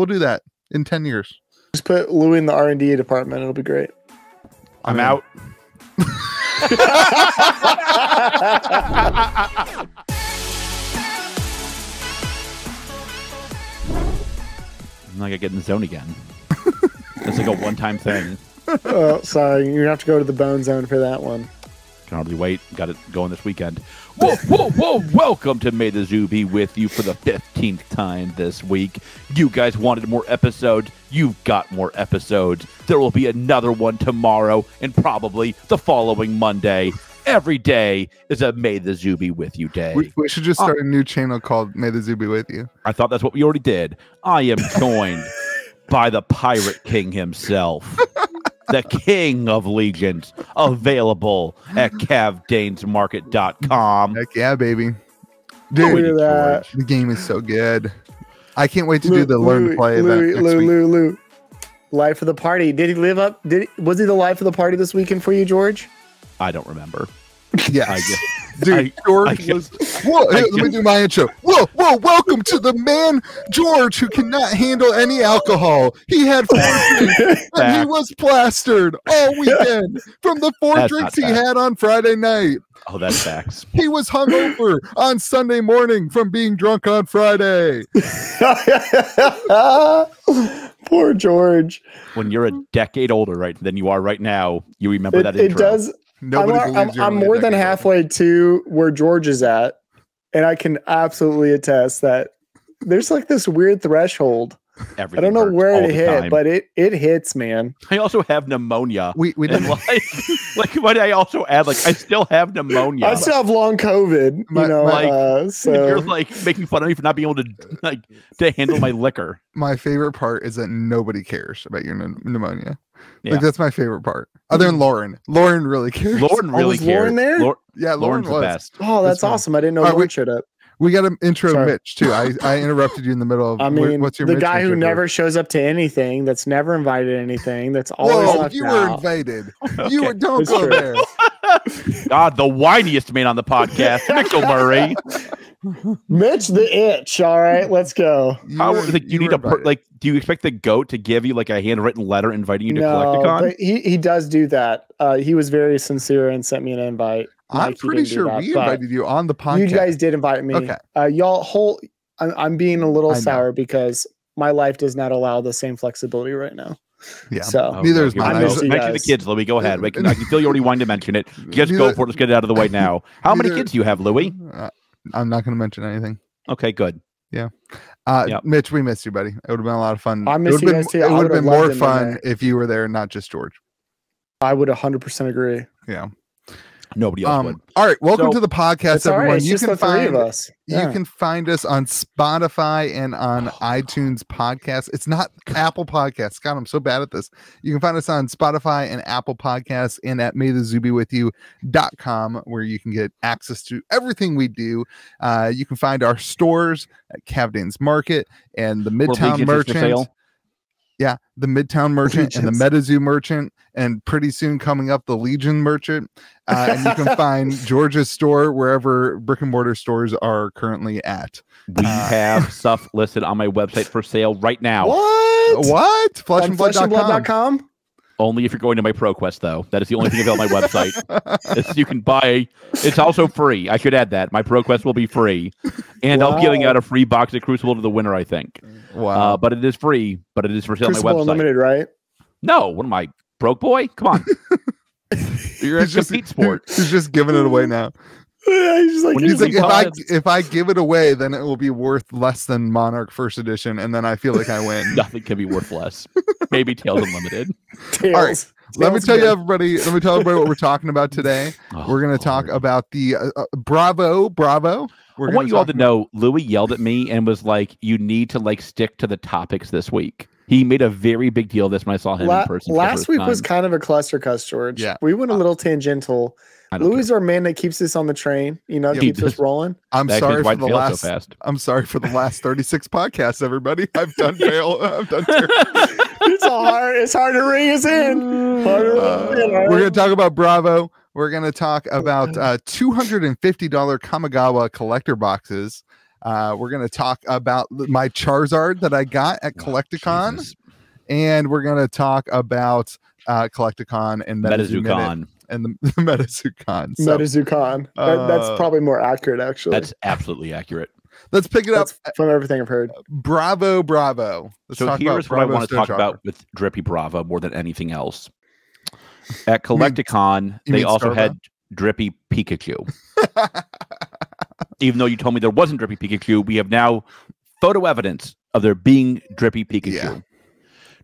We'll do that in 10 years. Just put Louis in the R&D department. It'll be great. I'm out. I gotta get in the zone again. It's like a one-time thing. Oh, sorry. You're gonna have to go to the bone zone for that one. Can hardly wait. Got it going this weekend. Whoa, whoa, whoa! Welcome to Metazoo be with you for the 15th time this week. You guys wanted more episodes. You've got more episodes. There will be another one tomorrow and probably the following Monday. Every day is a May the Zoo be with you day. We should just start a new channel called May the Zoo be with you. I thought that's what we already did. I am joined by the Pirate King himself, the King of Legions, available at cavdainsmarket.com. Heck yeah, baby. Dude, that. The game is so good. I can't wait to do the Learn to Play event next week. Lou. Life of the party. Did he live up? Was he the life of the party this weekend for you, George? I don't remember. Yeah, dude, George was. Whoa, let me do my intro. Whoa, welcome to the man, George, who cannot handle any alcohol. He had 4 drinks and he was plastered all weekend from the 4 drinks he had on Friday night. Oh, that's facts. He was hungover on Sunday morning from being drunk on Friday. Poor George. When you're a decade older, than you are right now, you remember that intro. It does. I'm more than halfway to where George is at, and I can absolutely attest that there's like this weird threshold. I don't know where it hit, but it hits, man. I also have pneumnia. We didn't like what I also add, I still have pneumonia. I still have long COVID, so you're like making fun of me for not being able to handle my liquor. My favorite part is that nobody cares about your pneumonia. Yeah. Like that's my favorite part. Other than Lauren. Lauren really cares. Lauren really cares. Lauren there? Yeah, Lauren's the best. Oh, that's awesome. I didn't know Lauren showed up. We got to intro Mitch too. I interrupted you in the middle of. What's your the Mitch guy who never shows up to anything, that's never invited anything, that's always left you out. were invited. You were, don't go there. God, the whiniest man on the podcast, Mitchell Murray. Mitch the itch. All right, let's go. Do you expect the goat to give you like a handwritten letter inviting you to Collecticon? But he does do that. He was very sincere and sent me an invite. I'm pretty sure we invited you on the podcast. You guys did invite me. Okay. I'm being a little sour because my life does not allow the same flexibility right now. Yeah. So neither is mine. Mention the kids, Louis. Go ahead. I can feel you already wanting to mention it. Just go for it. Let's get it out of the way now. How many kids do you have, Louis? I'm not going to mention anything. Okay, good. Yeah. Mitch, we missed you, buddy. It would have been a lot of fun. I missed you guys too. It would have been more fun if you were there, not just George. I would 100% agree. Yeah. Nobody else would. All right, welcome to the podcast, everyone. Right. You can find us. You can find us on Spotify and on iTunes Podcasts. It's not Apple Podcasts. God, I'm so bad at this. You can find us on Spotify and Apple Podcasts and at maythezoobiewithyou.com, where you can get access to everything we do. You can find our stores at Cavdains Market and the Midtown Merchant. Yeah, the Midtown Merchant and the Metazoo Merchant, and pretty soon coming up, the Legion Merchant. And you can find George's store wherever brick and mortar stores are currently at. We have stuff listed on my website for sale right now. What? Fleshandblood.com? Only if you're going to my ProQuest, though. That is the only thing available on my website. You can buy. It's also free. I should add that. My ProQuest will be free. And I'll be giving out a free box of Crucible to the winner, I think. Wow. But it is free. But it is for sale on my website. Unlimited, right? No. What am I, broke boy? Come on. You're a compete sport. He's just giving it away now. He's like, if I give it away, then it will be worth less than Monarch First Edition, and then I feel like I win. Nothing can be worth less. Maybe Tales Unlimited. All right, let me tell everybody what we're talking about today. We're going to talk about the Bravo. I want you all to know, Louis yelled at me and was like, "You need to stick to the topics this week." He made a very big deal of this when I saw him in person. Last week was kind of a clustercuss, George. Yeah, we went a little tangential. Louis is our man that keeps us on the train, keeps us rolling. I'm sorry for the last 36 podcasts, everybody. I've done fail. It's hard to ring us in. We're going to talk about Bravo. We're going to talk about $250 Kamigawa collector boxes. We're going to talk about my Charizard that I got at Collecticon. And we're going to talk about Collecticon and MetaZoo and the MetaZoo. So, MetaZoo. That's probably more accurate, actually. That's absolutely accurate. Let's pick it up from everything I've heard. Bravo. So here's what I want to talk about with Drippy Bravo more than anything else. At Collecticon, they also had Drippy Pikachu. Even though you told me there wasn't Drippy Pikachu, we have now photo evidence of there being Drippy Pikachu. Yeah.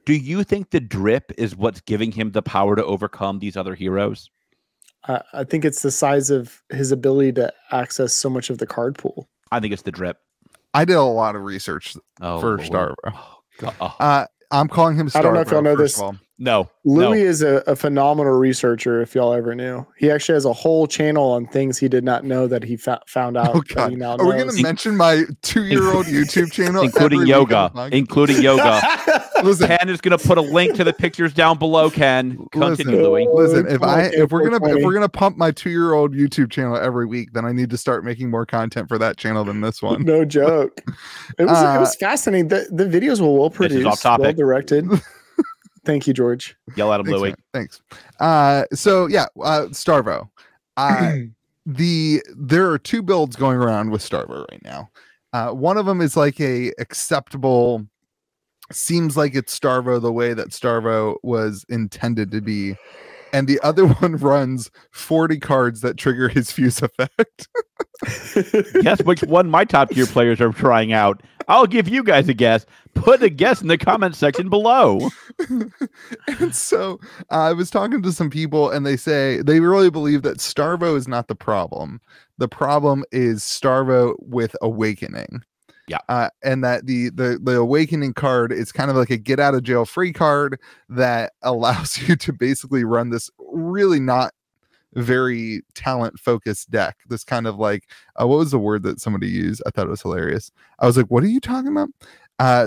Do you think the drip is what's giving him the power to overcome these other heroes? I think it's the size of his ability to access so much of the card pool. I think it's the drip. I did a lot of research for Starvo. I'm calling him Starvo. I don't know if y'all know this. No. Louis is a phenomenal researcher, if y'all ever knew. He actually has a whole channel on things he did not know that he found out. Oh, God. Are we going to mention my 2-year-old YouTube channel? Including yoga. Listen, Ken is going to put a link to the pictures down below, Ken. Continue, Louis. Listen, if we're gonna pump my 2-year-old YouTube channel every week, then I need to start making more content for that channel than this one. No joke. It was fascinating. The videos were well produced, well directed. Thank you, George. Yell at him, Louis. Thanks. Starvo. There are 2 builds going around with Starvo right now. One of them is like a acceptable, seems like it's Starvo the way that Starvo was intended to be. And the other one runs 40 cards that trigger his fuse effect. Guess which one my top tier players are trying out. I'll give you guys a guess. Put a guess in the comment section below. And so I was talking to some people and they say they really believe that Starvo is not the problem. The problem is Starvo with Awakening. Yeah. And that the Awakening card is kind of like a get out of jail free card that allows you to basically run this really not very talent focused deck. This kind of like what was the word that somebody used? I thought it was hilarious. I was like, what are you talking about?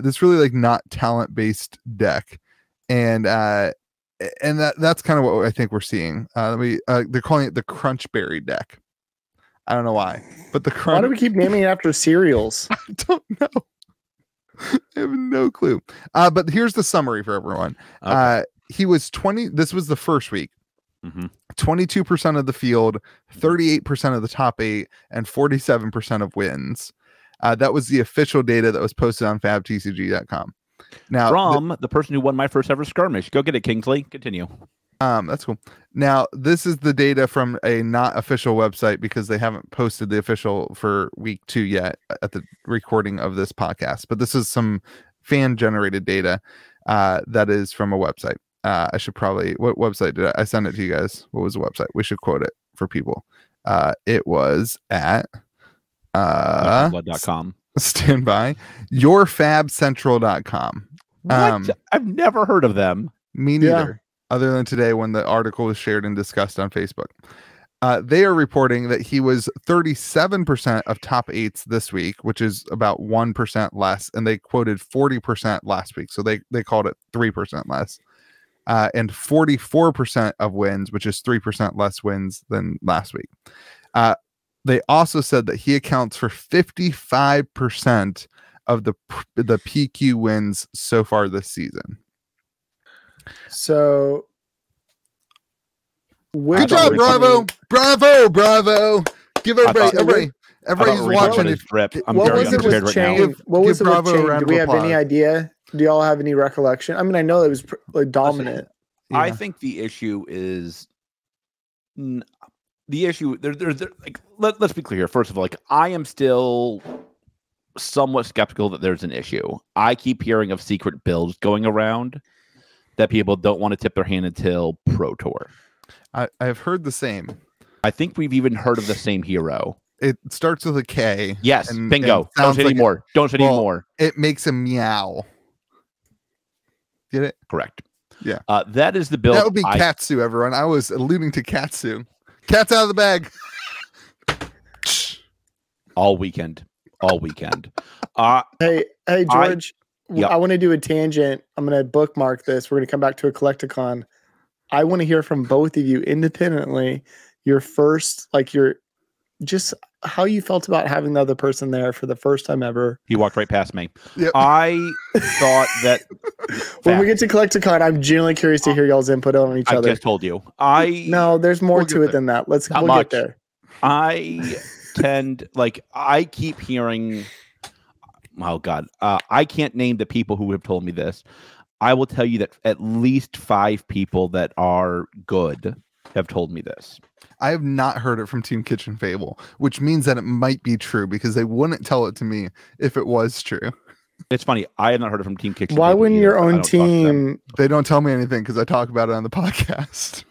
This really like not talent based deck. And that's kind of what I think we're seeing. They're calling it the Crunchberry deck. I don't know why, but why do we keep naming it after cereals? I don't know. I have no clue. But here's the summary for everyone. Okay. He was 20. This was the first week. 22% of the field, 38% of the top 8, and 47% of wins. That was the official data that was posted on fabtcg.com. Now, from the person who won my first ever skirmish. Go get it, Kingsley. Continue. That's cool. Now, this is the data from a not official website because they haven't posted the official for week 2 yet at the recording of this podcast. But this is some fan generated data that is from a website. I should probably, what website did I send it to you guys? What was the website? We should quote it for people. It was at blood.com. Stand by. Yourfabcentral.com. What? I've never heard of them. Me neither. Other than today when the article was shared and discussed on Facebook. They are reporting that he was 37% of top 8s this week, which is about 1% less. And they quoted 40% last week. So they called it 3% less. And 44% of wins, which is 3% less wins than last week. They also said that he accounts for 55% of the PQ wins so far this season. So good job, Bravo. Give everybody's watching it. What was it with Chain? What was it with Chain? Do we have any idea? Do y'all have any recollection? I mean, I know it was like dominant. I think the issue is let's be clear here. First of all, like I am still somewhat skeptical that there's an issue. I keep hearing of secret builds going around that people don't want to tip their hand until Pro Tour. I've heard the same. I think we've even heard of the same hero. It starts with a K. Yes, bingo. Don't say anymore. Don't say anymore. It makes a meow. Get it? Correct. Yeah. That is the build. That would be Katsu, everyone. I was alluding to Katsu. Cat's out of the bag. All weekend. Hey, George. I want to do a tangent. I'm going to bookmark this. We're going to come back to a Collecticon. I want to hear from both of you independently your first, like your just how you felt about having the other person there for the first time ever. He walked right past me. Yep. I thought that when we get to Collect-A-Con, I'm genuinely curious to hear y'all's input on each other. I just told you. No, there's more to it than that. We'll get there. I keep hearing, oh God, I can't name the people who have told me this. I will tell you that at least 5 people that are good have told me this. I have not heard it from Team Kitchen Fable, which means that it might be true because they wouldn't tell it to me if it was true. It's funny. I have not heard it from Team Kitchen Why Fable wouldn't your own team? They don't tell me anything because I talk about it on the podcast.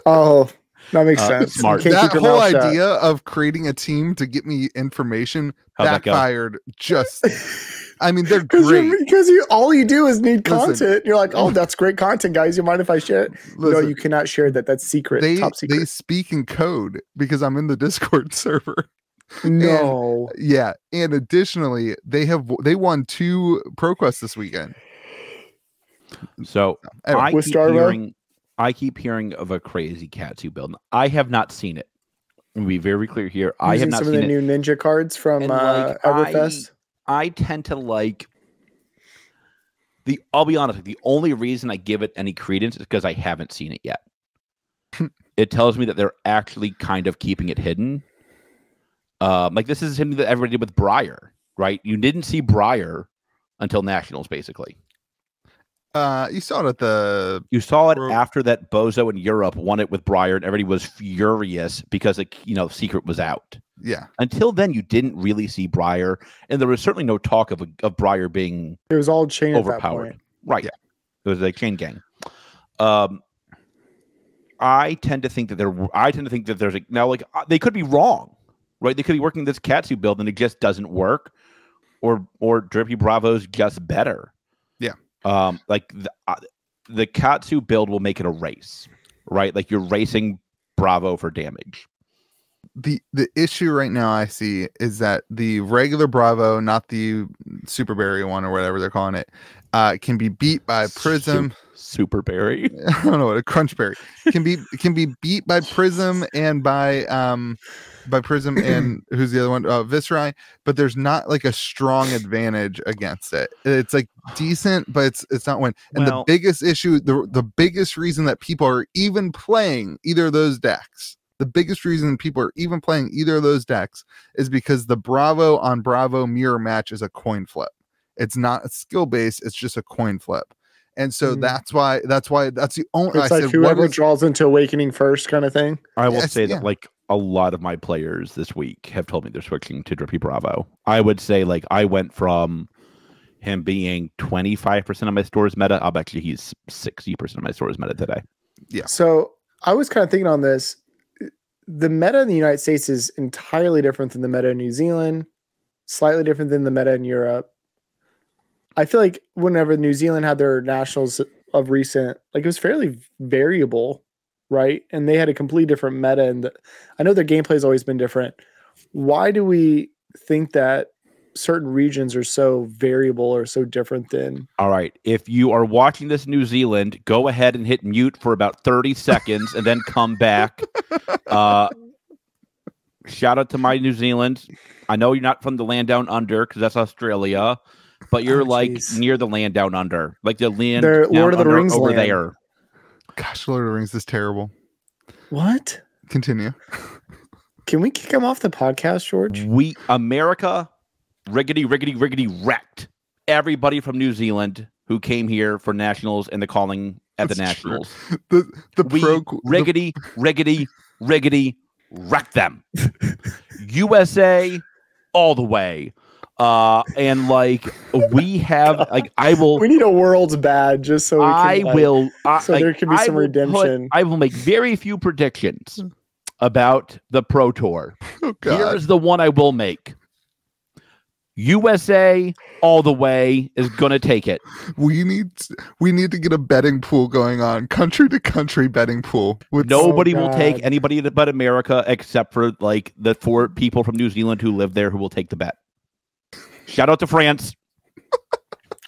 Oh, that makes sense. Smart. That whole idea of creating a team to get me information backfired. Just, I mean, they're great because all you do is need content. You're like, oh, that's great content, guys. You mind if I share it? No, you cannot share that. That's secret. Top secret. They speak in code because I'm in the Discord server. No. And additionally, they won 2 ProQuests this weekend. So anyway, I keep hearing of a crazy Katsu build. I have not seen it. I'm gonna be very clear here. I have not seen some of the new ninja cards from Everfest. I tend to like I'll be honest, the only reason I give it any credence is because I haven't seen it yet. It tells me that they're actually kind of keeping it hidden. Like this is something that everybody did with Briar, right? You didn't see Briar until Nationals, basically. You saw it at You saw it after that Bozo in Europe won it with Briar, and everybody was furious because Secret was out. Yeah. Until then, you didn't really see Briar, and there was certainly no talk of Briar being. It was all chain overpowered, at that point. Right? Yeah. It was like chain gang. I tend to think that there's they could be wrong, right? They could be working this Katsu build and it just doesn't work, or Drippy Bravo's just better. Yeah. Like the Katsu build will make it a race, right? Like you're racing Bravo for damage. The issue right now I see is that the regular Bravo, not the Super Berry one or whatever they're calling it, can be beat by Prism. Super Berry. I don't know what a Crunch Berry can be beat by Prism and by Prism and who's the other one? Viscerai, but there's not like a strong advantage against it. It's like decent, but it's not win. And the biggest issue, the biggest reason that people are even playing either of those decks, the biggest reason people are even playing either of those decks is because the Bravo on Bravo mirror match is a coin flip. It's not a skill base, it's just a coin flip. And so that's why that's the only. It's like whoever draws into Awakening first kind of thing. I will say that like a lot of my players this week have told me they're switching to Drippy Bravo. I would say like I went from him being 25% of my store's meta. I'll bet you he's 60% of my store's meta today. Yeah. So I was kind of thinking on this. The meta in the United States is entirely different than the meta in New Zealand, slightly different than the meta in Europe. I feel like whenever New Zealand had their nationals of recent, like it was fairly variable, right? And they had a completely different meta. And I know their gameplay has always been different. Why do we think that certain regions are so variable or so different than? All right. If you are watching this in New Zealand, go ahead and hit mute for about 30 seconds and then come back. Shout out to my New Zealand. I know you're not from the land down under because that's Australia. But you're near the land down under, like the land Lord of the Rings over land. there. Gosh, Lord of the Rings is terrible. What? Continue. Can we kick him off the podcast, George? America, riggedy wrecked everybody from New Zealand who came here for nationals and the calling at the nationals. Riggedy wrecked them. USA all the way. And like we have like we need a world's bad just so we can there can be some redemption. I will make very few predictions about the Pro Tour. Here's the one I will make. USA all the way is gonna take it. We need to get a betting pool going on, country to country betting pool. Nobody will take anybody but America except for like the 4 people from New Zealand who live there who will take the bet. Shout out to France.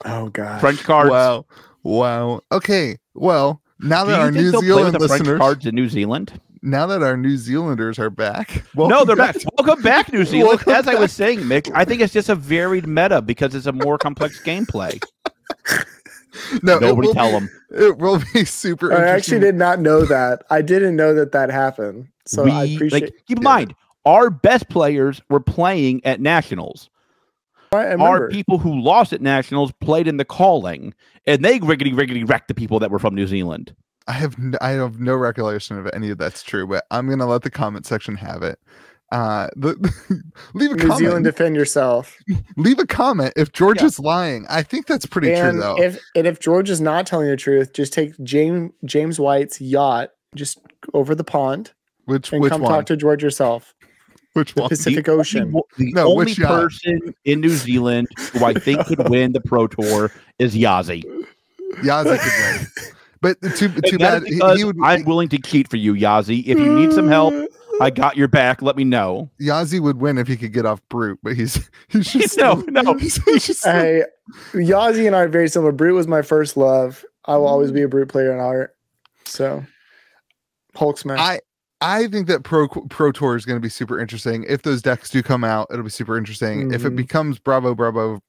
Oh god, French cards. Wow. Okay. Well, now that our New Zealand listeners French cards in New Zealand. now that our New Zealanders are back. No, they're back. Welcome back, New Zealand. As I was saying, Mick, I think it's just a varied meta because it's a more complex gameplay. No, nobody tell them. It will be super interesting. I actually did not know that. I didn't know that happened. So I appreciate keep in mind, our best players were playing at Nationals. Our people who lost at Nationals played in the calling, and they riggedy wrecked the people that were from New Zealand. I have no recollection of any of that's true, but I'm gonna let the comment section have it. Leave a comment. New Zealand, defend yourself. Leave a comment if George is lying. I think that's pretty true, though. If George is not telling the truth, just take James White's yacht just over the pond. Which come one? Talk to George yourself. Which one? Pacific Ocean. The only person in New Zealand who I think could win the Pro Tour is Yazzie. Yazzie could win. But too bad. I'm willing to cheat for you, Yazzie. If you need some help, I got your back. Let me know. Yazzie would win if he could get off Brute, but he's just no. Hey, Yazzie and I are very similar. Brute was my first love. I will always be a Brute player in art. So, Hulk smash. I think that Pro Tour is going to be super interesting. If those decks do come out, it'll be super interesting. If it becomes Bravo, God,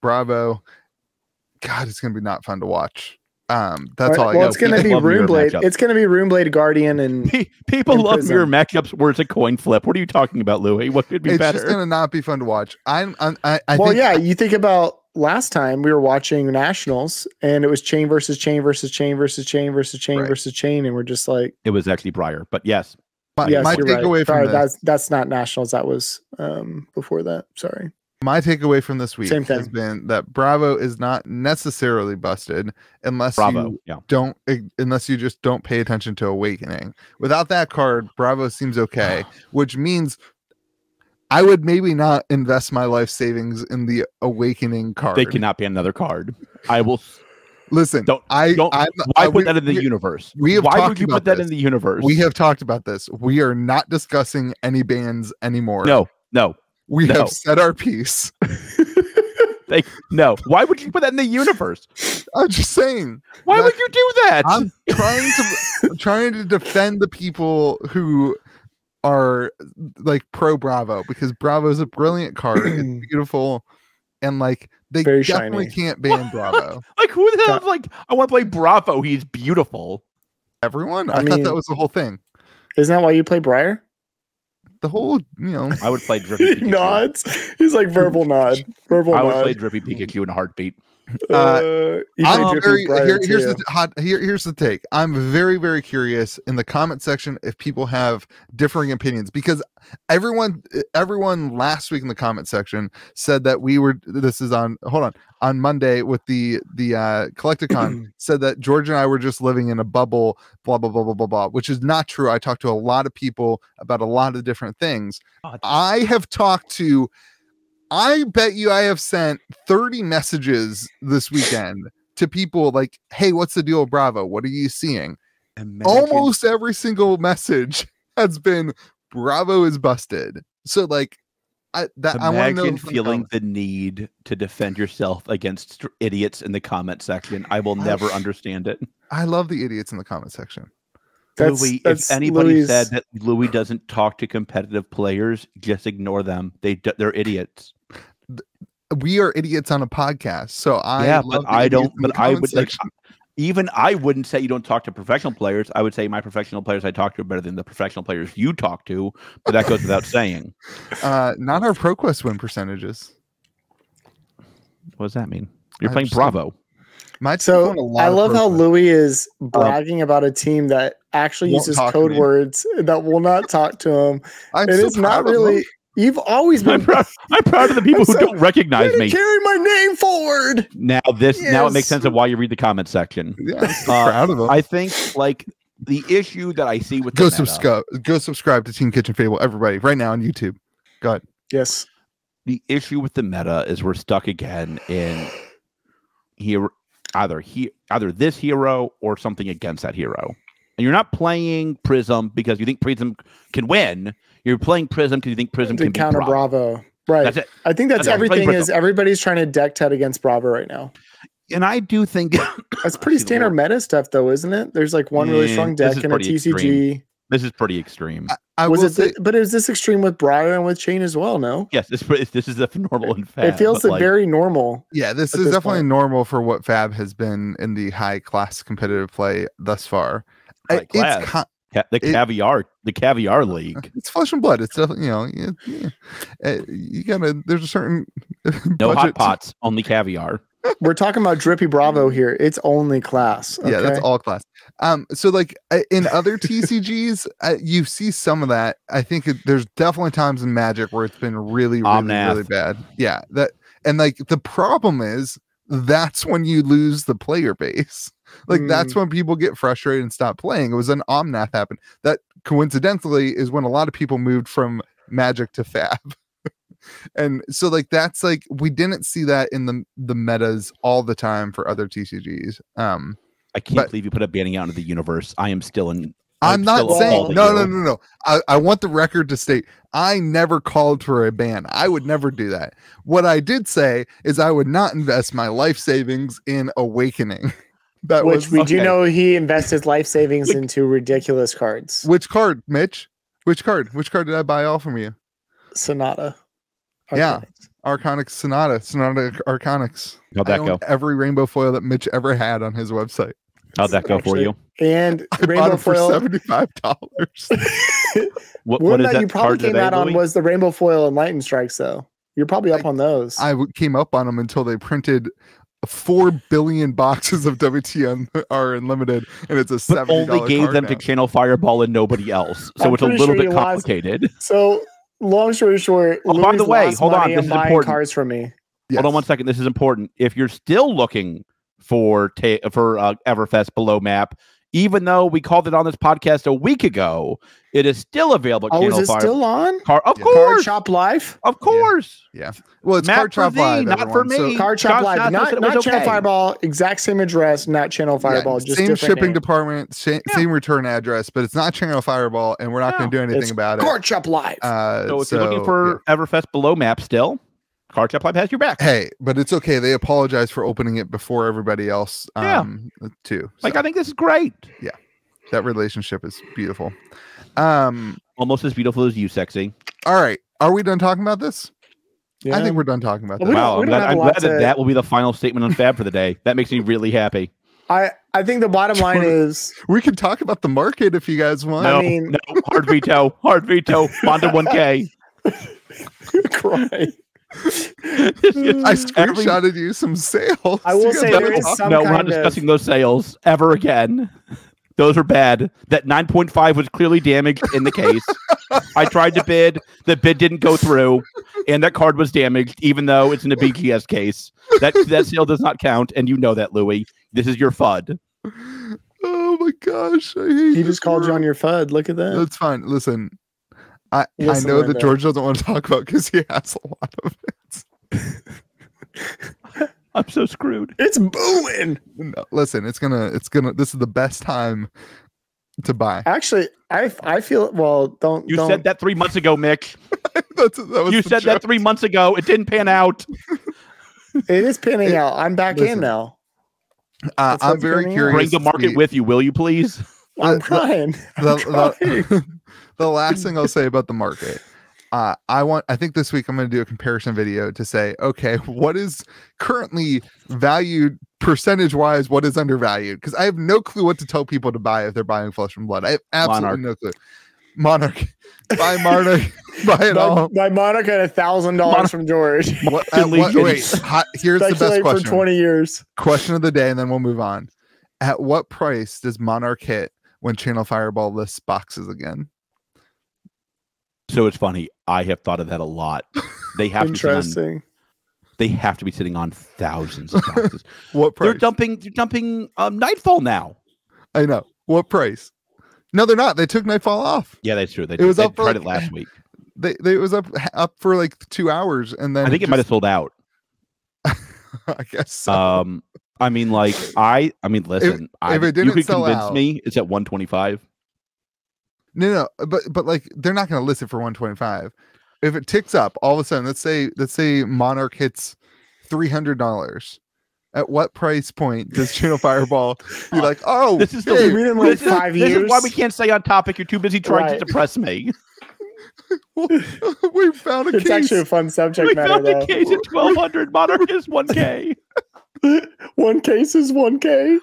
it's going to be not fun to watch. That's all I got. It's going to be Runeblade. It's going to be Runeblade Guardian and people love mirror matchups where it's a coin flip. What are you talking about, Louis? What could be better? It's just going to not be fun to watch. You think about last time we were watching Nationals and it was chain versus chain versus chain versus chain versus chain versus chain, and we're just like, it was actually Briar, but yes. My takeaway from this, that's not Nationals. That was before that. Sorry. My takeaway from this week has been that Bravo is not necessarily busted unless you just don't pay attention to Awakening. Without that card, Bravo seems okay, which means I would maybe not invest my life savings in the Awakening card. They cannot be another card. I will. Listen, why put that in the universe? Why would you put that in the universe? We have talked about this. We are not discussing any bans anymore. No. We have said our piece. No. Why would you put that in the universe? I'm just saying. Why would you do that? I'm trying to defend the people who are like pro Bravo, because Bravo is a brilliant card. It's beautiful, and like they very definitely can't ban Bravo. Like who the hell? Like I want to play Bravo. He's beautiful. Everyone. I thought that was the whole thing. Isn't that why you play Briar? The whole, I would play Drippy Pikachu. Nods. He's like verbal nod. I would play Drippy Pikachu in a heartbeat. Here's the take. I'm very, very curious in the comment section if people have differing opinions, because everyone last week in the comment section said that on Monday with the Collecticon said that George and I were just living in a bubble, blah blah blah blah blah blah, which is not true. I talked to a lot of people about a lot of different things. I bet you I have sent 30 messages this weekend to people like, hey, what's the deal with Bravo? What are you seeing? Almost every single message has been Bravo is busted. So like, I want to know feeling the need to defend yourself against idiots in the comment section. I will never understand it. I love the idiots in the comment section. If anybody said that Louis doesn't talk to competitive players, just ignore them. They're idiots. We are idiots on a podcast, so I wouldn't say you don't talk to professional players. I would say my professional players I talk to are better than the professional players you talk to, but that goes without saying. Not our ProQuest win percentages. What does that mean? You're playing Bravo. I love how Louis is bragging about a team that actually uses code words that will not talk to him. It is not really. You've always been. I'm proud of the people who don't recognize me. Carry my name forward. Now it makes sense of why you read the comment section. Yeah, I'm so proud of them. I think like the issue that I see with go subscribe to Team Kitchen Fable, everybody, right now on YouTube. Go ahead. Yes. The issue with the meta is we're stuck again in either this hero or something against that hero. And you're not playing Prism because you think Prism can win. You're playing Prism because you think Prism can counter beat Bravo. Right. That's it. I think that's everything is everybody's trying to deck Ted against Bravo right now. And I do think that's pretty standard meta stuff though, isn't it? There's like one really strong deck and a TCG. Extreme. This is pretty extreme. But is this extreme with Briar and with Chain as well? No. Yes, this is a normal in Fab. It feels very normal. Yeah, this is definitely normal for what Fab has been in the high class competitive play thus far. The caviar league. It's flesh and blood. It's definitely you gotta. There's a certain no hot pots, only caviar. We're talking about Drippy Bravo here. It's only class. Okay? Yeah, that's all class. So like in other TCGs, you see some of that. I think there's definitely times in Magic where it's been really bad. Yeah, and like the problem is that's when you lose the player base. Like that's when people get frustrated and stop playing. It was an Omnath happened. That coincidentally is when a lot of people moved from Magic to Fab. And so like that's like we didn't see that in the metas all the time for other TCGs. I can't believe you put a banning out into the universe. I am still in. I'm not saying no. I want the record to state I never called for a ban. I would never do that. What I did say is I would not invest my life savings in Awakening. We do know he invests his life savings into ridiculous cards. Which card, Mitch? Which card? Which card did I buy all from you? Sonata. Arcanics. Yeah, Arcanics Sonata Arcanics. How'd that go? Every rainbow foil that Mitch ever had on his website. How'd that go for you? And I bought it for $75. One that you probably came out on was the rainbow foil and lightning strikes, though. You're probably up on those. I came up on them until they printed 4 billion boxes of WTR Unlimited, and it's a $70 but only gave them to Channel Fireball and nobody else, so it's a little bit complicated. So long story short, by the way, hold on, this is important. Cards from me. Yes. Hold on 1 second. This is important. If you're still looking for Everfest below map, even though we called it on this podcast a week ago, it is still available. Is it still on? Of course. Card Shop Live? Of course. Yeah. Well, it's Card Shop Live, not for me. So Card Shop Live, not Channel Fireball, exact same address, not Channel Fireball, just same shipping name. department, same return address, but it's not Channel Fireball, and we're not going to do anything about it. Card Shop Live. So if you're looking for Everfest below map still, Card Shop Live has your back. Hey, but it's okay. They apologize for opening it before everybody else, too. So. I think this is great. Yeah. That relationship is beautiful. Almost as beautiful as you, sexy. All right. Are we done talking about this? Yeah. I think we're done talking about this. Wow. I'm glad that will be the final statement on Fab for the day. That makes me really happy. I think the bottom line is we can talk about the market if you guys want. No, hard veto. Hard veto. Bond to 1K. Cry. I screenshotted you some sales. I will say there is some we're not discussing those sales ever again. Those are bad. That 9.5 was clearly damaged in the case. I tried to bid. The bid didn't go through. And that card was damaged, even though it's in a BGS case. That sale does not count. And you know that, Louis. This is your FUD. Oh, my gosh. He just called you on your FUD. Look at that. That's fine. Listen, I know that George doesn't want to talk about because he has a lot of it. I'm so screwed. It's booming. No, listen, it's gonna. This is the best time to buy. Actually, I feel don't. You said that 3 months ago, Mick. You said that 3 months ago. It didn't pan out. It is panning out. I'm back in now. I'm very curious. Bring the market with you, will you, please? I'm trying. The last thing I'll say about the market. I think this week I'm going to do a comparison video to say, okay, what is currently valued percentage wise? What is undervalued? Because I have no clue what to tell people to buy if they're buying Flesh and Blood. I have absolutely no clue. Monarch, buy Monarch, buy it all. Buy Monarch at $1,000 from George. Here's the best question for 20 years. Question of the day, and then we'll move on. At what price does Monarch hit when Channel Fireball lists boxes again? So it's funny. I have thought of that a lot. They have Interesting. They have to be sitting on thousands of boxes. What price? They're dumping Nightfall now. I know. What price? No, they're not. They took Nightfall off. Yeah, that's true. They tried it last week. It was up for like 2 hours, and then I think it might have sold out. I guess so. I mean, listen. If it didn't you could sell convince out, me it's at 125. No, but like they're not going to list it for 125. If it ticks up all of a sudden, let's say Monarch hits $300, At what price point does Channel Fireball be like, oh, this is hey, we didn't like 5 years. This is why we can't stay on topic. You're too busy trying to depress me. We found a case. It's actually a fun subject matter. We found a case at 1200. Monarch is 1K. 1 case is 1K.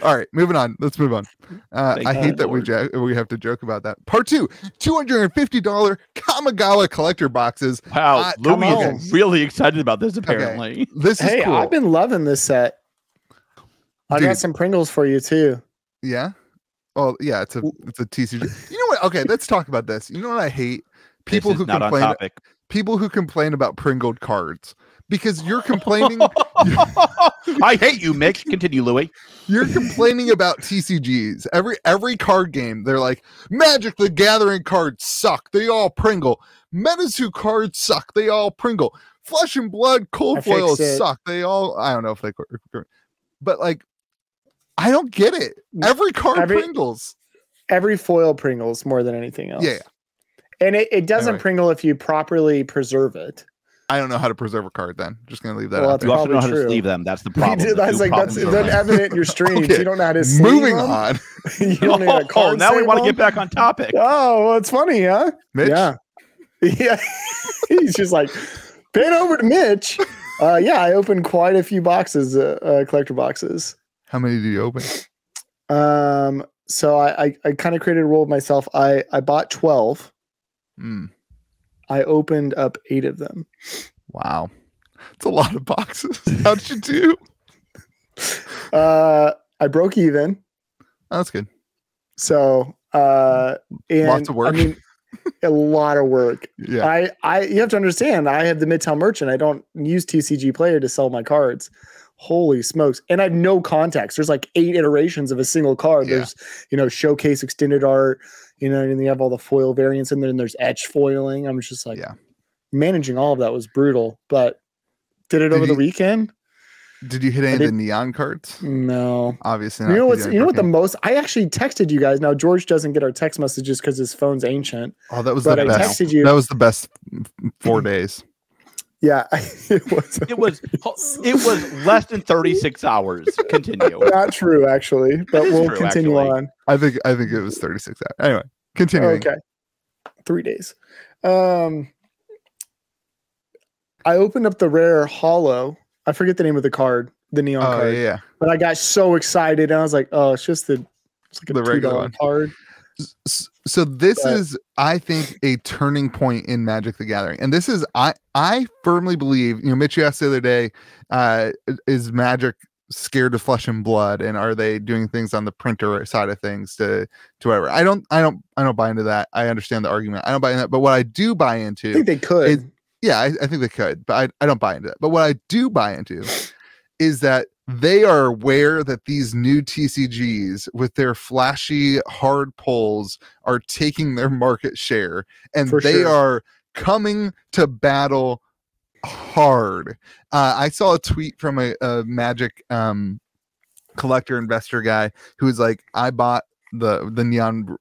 All right, moving on. Let's move on. I hate that we have to joke about that. Part 2, $250 Kamigawa collector boxes. Wow, Louis is really excited about this, apparently. Okay. This is cool. I've been loving this set. I got some Pringles for you, too. Yeah? Well, yeah, it's a TCG. You know what? Okay, let's talk about this. You know what I hate? People who complain about Pringled cards. Because you're complaining. I hate you, Mitch. Continue, Louis. You're complaining about TCGs. Every card game, they're like, Magic the Gathering cards suck. They all Pringle. Metazoo cards suck. They all Pringle. Flesh and Blood cold foils suck. They all. I don't know if they. But like, I don't get it. Every card Pringles. Every foil Pringles more than anything else. Yeah. And it doesn't Pringle if you properly preserve it. I don't know how to preserve a card then. Just going to leave that out there. You also know how to sleeve them. That's the problem. That's evident in your streams. Okay. You don't know how to sleeve Moving them. on. You don't know how to card now we want to them? get back on topic. Oh, well, it's funny, huh? Mitch? Yeah. Yeah. He's just like, pan over to Mitch. Yeah, I opened quite a few boxes, collector boxes. How many did you open? So I kind of created a rule of myself. I bought 12. I opened up 8 of them. Wow. It's a lot of boxes. How did you do? I broke even. Oh, that's good. So, and lots of work. I mean, a lot of work. Yeah. You have to understand, I have the Midtown Merchant. I don't use TCG Player to sell my cards. Holy smokes. And I have no context. There's like 8 iterations of a single card. Yeah. There's, showcase extended art, and you have all the foil variants in there, and there's etch foiling. I'm just like, managing all of that was brutal, but did it over the weekend. Did you hit any of the neon cards? No. Obviously not. You know what the most, I actually texted you guys. Now George doesn't get our text messages because his phone's ancient. Oh, that was the best. I texted you. That was the best 4 days. Yeah, it was less than 36 hours. Continue. Not true, actually, but we'll continue on. I think it was 36 hours. Anyway, continuing. Okay, 3 days. I opened up the rare hollow. I forget the name of the card, the neon card. Yeah. But I got so excited, and I was like, "Oh, it's like a $2 card." So this is, I think, a turning point in Magic the Gathering. And this is, I firmly believe, Mitch, you asked the other day, is Magic scared of Flesh and Blood? And are they doing things on the printer side of things to whatever? I don't buy into that. I understand the argument. I don't buy into that. But what I do buy into, I think they could. I think they could, but I don't buy into that. But what I do buy into is that they are aware that these new TCGs with their flashy hard pulls are taking their market share, and they are coming to battle hard. I saw a tweet from a Magic collector investor guy who was like, I bought the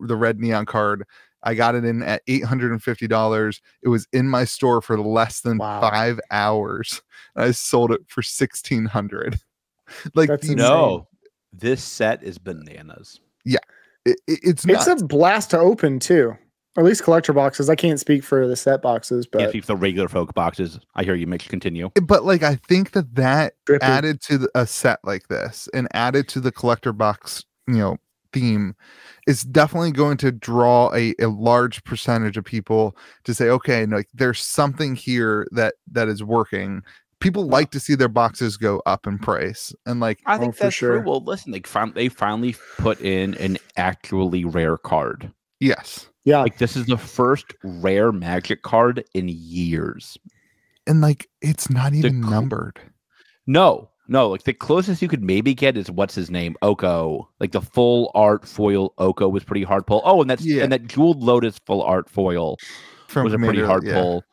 red neon card. I got it in at $850. It was in my store for less than 5 hours. I sold it for $1,600. Like, this set is bananas. Yeah, it's a blast to open too. Or at least collector boxes. I can't speak for the set boxes, but can't speak for the regular folk boxes. I hear you, Mitch. Continue. But like, I think that added to a set like this and added to the collector box, theme, is definitely going to draw a large percentage of people to say, okay, like there's something here that is working. People like to see their boxes go up in price, and like, I think that's true. Well, listen, they finally put in an actually rare card. Yes. Yeah. Like, this is the first rare Magic card in years. And like, it's not even numbered. No, like the closest you could maybe get is what's his name? Oko. Like the full art foil Oko was pretty hard pull. Oh, and that Jeweled Lotus full art foil was a pretty hard pull.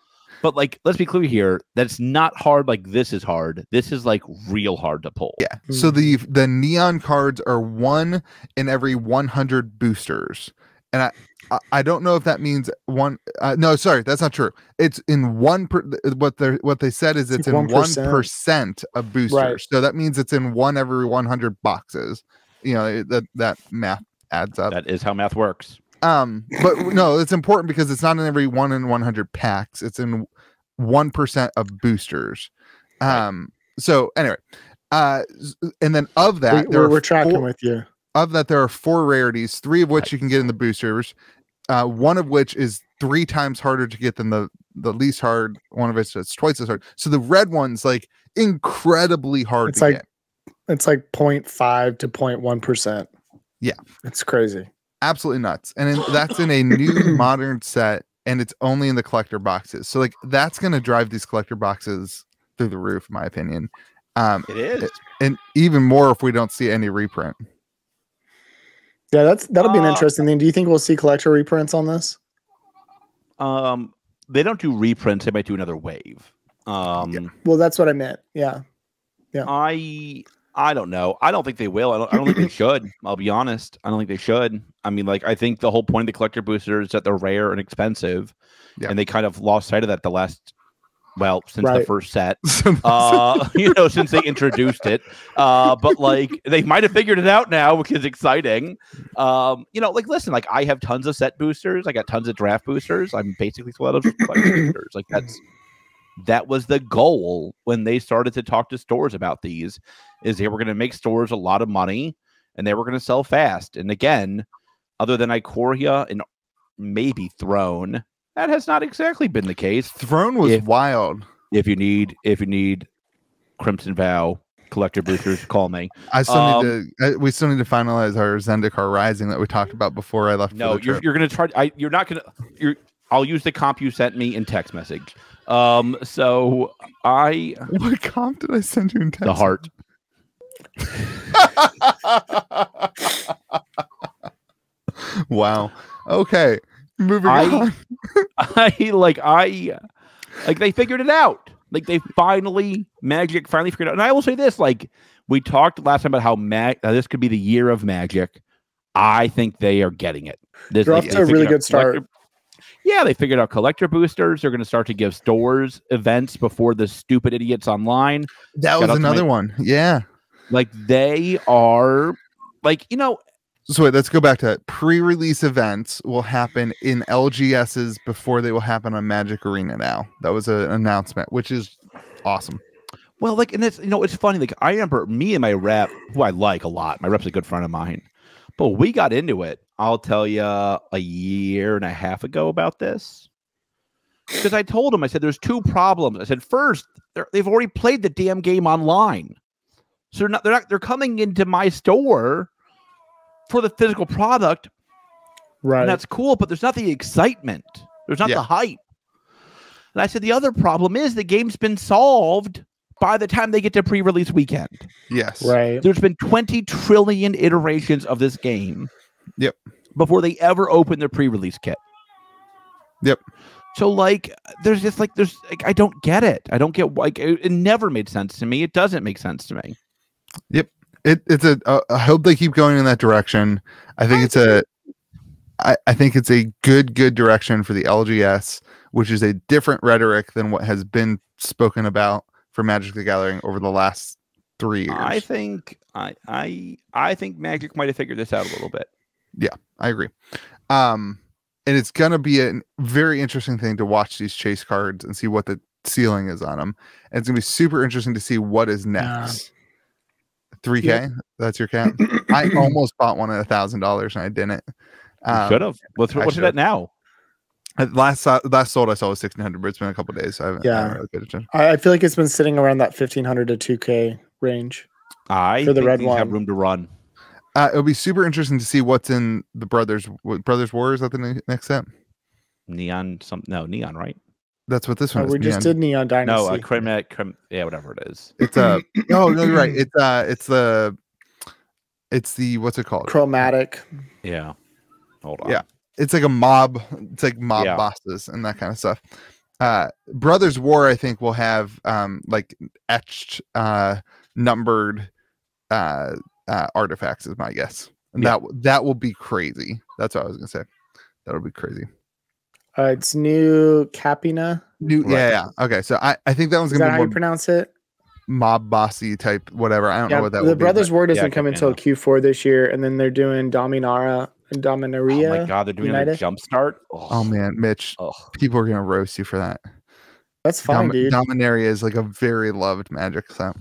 But like, let's be clear here, that's not hard like this is hard. This is like real hard to pull. Yeah. So the neon cards are 1 in every 100 boosters. and I don't know if that means one. No, sorry, that's not true. It's in what they said is it's in 1% of boosters. Right. So that means it's in 1 every 100 boxes. You know, that math adds up. That is how math works. But no, it's important because it's not in every 1 in 100 packs. It's in 1% of boosters. So anyway, and then of that, we're tracking with you. Of that, there are 4 rarities, 3 of which you can get in the boosters. One of which is 3 times harder to get than the least hard. One of it's twice as hard. So the red one's like incredibly hard to get. It's like 0.5 to 0.1%. Yeah, it's crazy. Absolutely nuts. And that's in a new modern set, and it's only in the collector boxes. So like that's going to drive these collector boxes through the roof, in my opinion. It is, and even more if we don't see any reprint. Yeah, that'll be an interesting thing. Do you think we'll see collector reprints on this? They don't do reprints. They might do another wave. Yeah. Well, that's what I meant. Yeah. I don't know. I don't think they will. I don't think they should. I'll be honest. I don't think they should. I mean, like, I think the whole point of the collector boosters is that they're rare and expensive, and they kind of lost sight of that since the first set, since they introduced it. But like, they might have figured it out now, which is exciting. Listen, like, I have tons of set boosters. I got tons of draft boosters. I'm basically full out of collector boosters. Like, that was the goal when they started to talk to stores about these, is they were going to make stores a lot of money and they were going to sell fast. And again, other than Ikoria and maybe Throne, that has not exactly been the case. Throne was wild. If you need Crimson Vow collector boosters, call me. We still need to finalize our Zendikar Rising that we talked about before I left. No, you're going to charge. You're not going to. I'll use the comp you sent me in text message. What comp did I send you in text? The heart. Wow. Okay. Moving on. They figured it out. Like, Magic finally figured it out. And I will say this, like, we talked last time about how this could be the year of Magic. I think they are getting it. They're off to a really good start. Yeah, they figured out collector boosters. They're going to start to give stores events before the stupid idiots online. That was another one. Yeah. Like, they are, like, So wait, let's go back to that. Pre-release events will happen in LGSs before they will happen on Magic Arena now. That was an announcement, which is awesome. Well, like, and it's funny. Like, I remember me and my rep, who I like a lot. My rep's a good friend of mine. But we got into it, I'll tell you, a year and a half ago about this. Because I told him, I said, there's 2 problems. I said, first, they've already played the damn game online. So they're coming into my store for the physical product. Right. And that's cool, but there's not the excitement. There's not the hype. And I said, the other problem is the game's been solved by the time they get to pre-release weekend. Yes. Right. There's been 20 trillion iterations of this game. Yep. Before they ever open their pre-release kit. Yep. So, like, I don't get it. I don't get, like, it never made sense to me. It doesn't make sense to me. Yep. I hope they keep going in that direction. I think it's a good direction for the LGS, which is a different rhetoric than what has been spoken about for Magic the Gathering over the last 3 years. I think Magic might have figured this out a little bit. Yeah, I agree. And it's gonna be a very interesting thing to watch these chase cards and see what the ceiling is on them. And it's gonna be super interesting to see what is next. 3K? Yeah. That's your count? I almost bought one at $1,000 and I didn't. Should have. What's it at now? Last sold I saw was 1,600, but it's been a couple of days. So I haven't really paid attention. I feel like it's been sitting around that 1,500 to 2K range. For the red one, have room to run. It'll be super interesting to see what's in the Brothers War. Is that the next set? Neon, Neon, right? That's what this one is. We just did Neon Dynasty. No, yeah, whatever it is. It's no, you're right. It's the what's it called? Chromatic. Yeah. Hold on. Yeah. It's like a mob. It's like mob bosses and that kind of stuff. Brothers War, I think, will have like etched, numbered artifacts, is my guess. And that will be crazy. That's what I was gonna say. That'll be crazy. It's new Capina. Yeah. Okay, so I think that one's gonna be how more you pronounce it? Mob bossy type, whatever. I don't know what that. The Brothers War doesn't come until Q4 this year, and then they're doing Dominaria and Dominaria. Oh my god, they're doing a jumpstart. Oh man, Mitch, people are gonna roast you for that. That's fine, dude. Dominaria is like a very loved Magic set.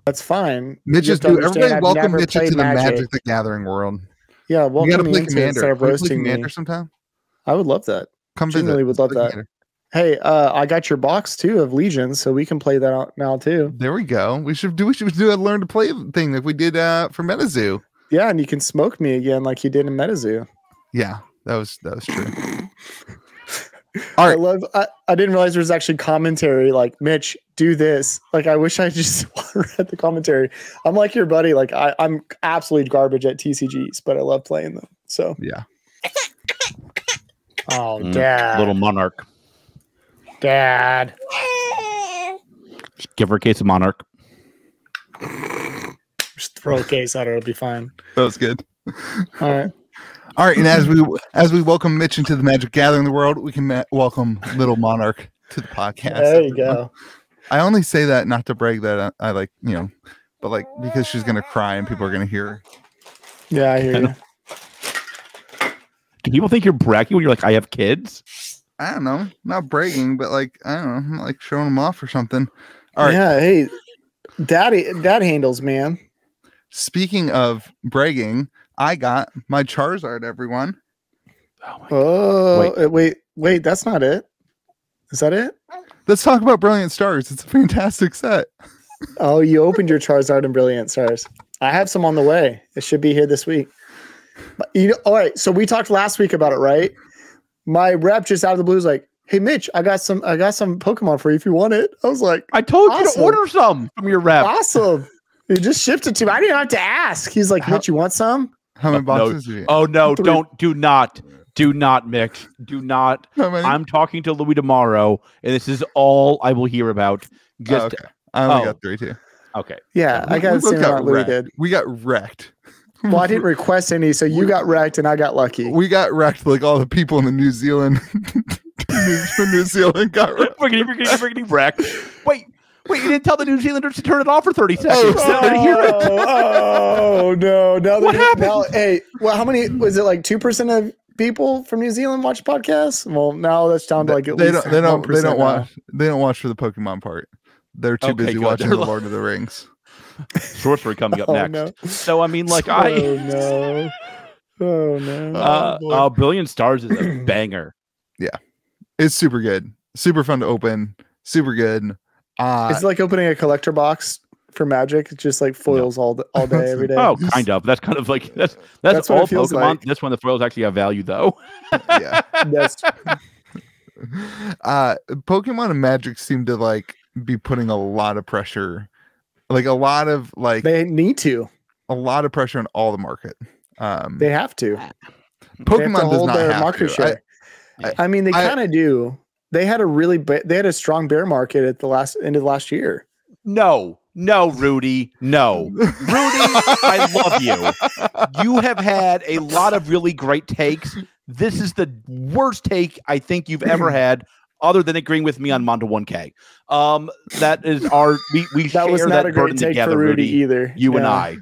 That's fine. Mitch is everybody welcome Mitch into the Magic the Gathering world. Yeah, welcome you gotta play Commander. Instead of roasting Commander sometime. I would love that. Come genuinely would love that. Commander. Hey, I got your box too of Legions, so we can play that out now too. There we go. We should do a learn to play thing like we did for Metazoo. Yeah, and you can smoke me again like you did in Metazoo. Yeah, that was true. All right. I didn't realize there was actually commentary like, Mitch, do this. Like, I wish I just read the commentary. I'm like your buddy. Like, I'm absolutely garbage at TCGs, but I love playing them. So yeah. Oh, Dad. Little Monarch. Dad. Just give her a case of Monarch. Just throw a case at her. It'll be fine. That was good. All right. And as we welcome Mitch into the Magic Gathering world, we can welcome Little Monarch to the podcast. There you go. I only say that not to brag that I like, but like because she's gonna cry and people are gonna hear her. Yeah, I hear you. Do people think you're bragging when you're like, I have kids? I don't know, not bragging, but like I don't know, I'm like showing them off or something. All right. Yeah. Hey, dad handles, man. Speaking of bragging, I got my Charizard, everyone. Oh, wait, that's not it. Is that it? Let's talk about Brilliant Stars. It's a fantastic set. Oh, you opened your Charizard and Brilliant Stars. I have some on the way. It should be here this week. But, all right. So we talked last week about it, right? My rep just out of the blue is like, "Hey, Mitch, I got some Pokemon for you if you want it." I was like, "I told you to order some from your rep." Awesome. He just shipped it to me. I didn't have to ask. He's like, "Mitch, you want some?" How many boxes? Oh no! Do not, Mitch. Do not. I'm talking to Louis tomorrow, and this is all I will hear about. Just okay. I only got 3 too. Okay. Yeah, I got the same amount Louis did. We got wrecked. Well, I didn't request any, so you got wrecked, and I got lucky. We got wrecked like all the people in the New Zealand. New Zealand got wrecked. Freaking wrecked. Wait, you didn't tell the New Zealanders to turn it off for 30 seconds. Oh no! What happened? Hey, well, how many was it? Like 2% of people from New Zealand watch podcasts? Well, now that's down to like at least they don't watch. They don't watch for the Pokemon part. They're too busy watching the Lord of the Rings. Sorcery coming up next. No. So I mean, like Oh no! Brilliant Stars is a banger. Yeah, it's super good, super fun to open, super good. It's like opening a collector box for Magic. It's just like foils all day, every day. Oh, kind of. That's kind of like that's all Pokemon. Like. This one, the foils actually have value, though. Yeah, that's. Pokemon and Magic seem to like be putting a lot of pressure, like a lot of like they need to a lot of pressure on all the market. They have to. Pokemon does not have market to. Share. I mean, they kind of do. They had a strong bear market at the end of last year. No, Rudy. No. Rudy, I love you. You have had a lot of really great takes. This is the worst take I think you've ever had, other than agreeing with me on Mondo 1K. That is our we that was not a great take together, for Rudy either. You and I.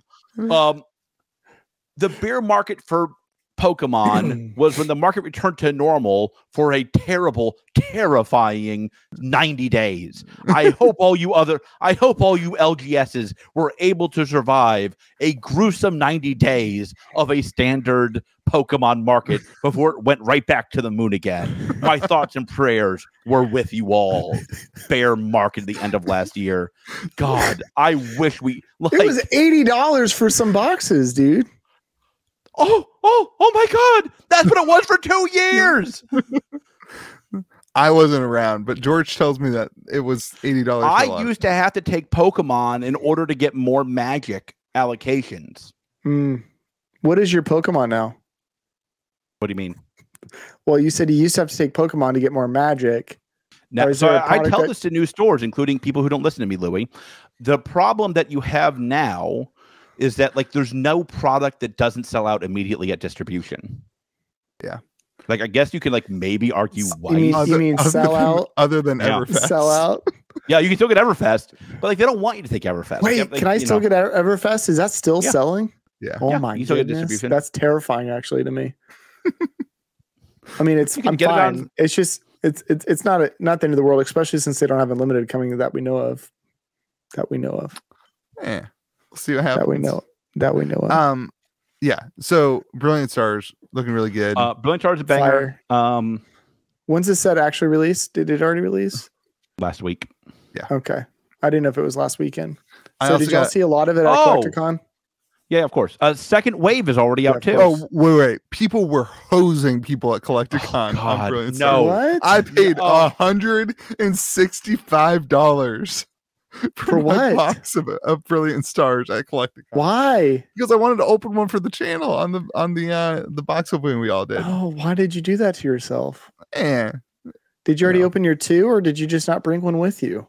The bear market for Pokemon was when the market returned to normal for a terrifying 90 days. I hope all you LGSs were able to survive a gruesome 90 days of a standard Pokemon market before it went right back to the moon again. My thoughts and prayers were with you all. Bear market at the end of last year. God, I wish it was $80 for some boxes, dude. Oh my God. That's what it was for 2 years. I wasn't around, but George tells me that it was $80. I used to have to take Pokemon in order to get more Magic allocations. What is your Pokemon now? What do you mean? Well, you said you used to have to take Pokemon to get more Magic. Now, so I tell this to new stores, including people who don't listen to me, Louis. The problem that you have now is that like there's no product that doesn't sell out immediately at distribution. Yeah. Like, I guess you could like maybe argue why. You mean sell out? Other than Everfest. Sell out? Yeah, you can still get Everfest, but like they don't want you to take Everfest. Wait, like, can I still get Everfest? Is that still selling? Yeah. Oh my goodness, that's terrifying actually to me. I mean, I'm fine. It's just it's not the end of the world, especially since they don't have unlimited coming that we know of. Yeah, we'll see what happens. That we know of. Yeah. So Brilliant Stars looking really good. Brilliant Stars a banger. When's this set actually released? Did it already release? Last week. Yeah. Okay. I didn't know if it was last weekend. So did y'all see a lot of it at Collecticon? Yeah, of course. Second wave is already out too. Oh, wait. People were hosing people at Collecticon on Brilliant Stars. What? I paid $165 for what? Box of Brilliant Stars at Collecticon. Why? Because I wanted to open one for the channel on the box opening we all did. Oh, why did you do that to yourself? Did you already open your 2, or did you just not bring one with you?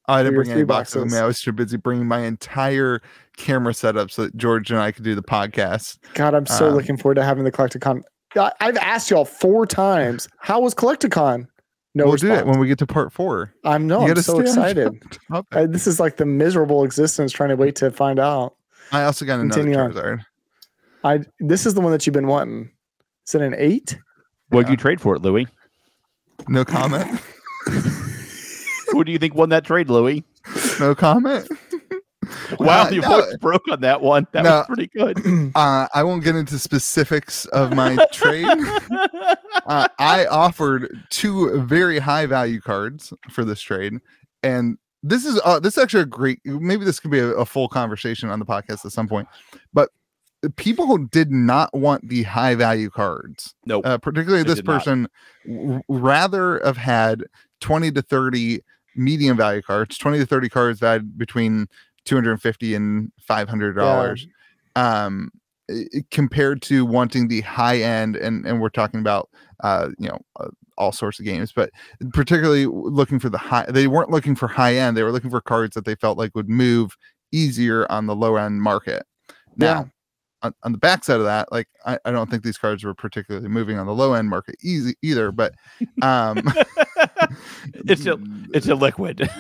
I didn't bring any boxes with me. I was too busy bringing my entire camera setup so that George and I could do the podcast. God, I'm so looking forward to having the Collecticon. I've asked y'all 4 times. How was Collecticon? No, we'll do it when we get to part 4. I'm so excited. This is like the miserable existence trying to wait to find out. I also got another Charizard. This is the one that you've been wanting. Is it an 8? What did you trade for it, Louis? No comment. Who do you think won that trade, Louis? No comment. Wow, your voice broke on that one. That was pretty good. I won't get into specifics of my trade. I offered 2 very high value cards for this trade, and this is actually a great. Maybe this could be a full conversation on the podcast at some point, but people who did not want the high value cards. No, particularly this person rather have had 20 to 30 medium value cards, 20 to 30 cards valued between $250 and $500 compared to wanting the high end, and we're talking about all sorts of games, but particularly looking for the high. They weren't looking for high end, they were looking for cards that they felt like would move easier on the low end market. Now on the backside of that, like I don't think these cards were particularly moving on the low end market easy either, but it's a liquid.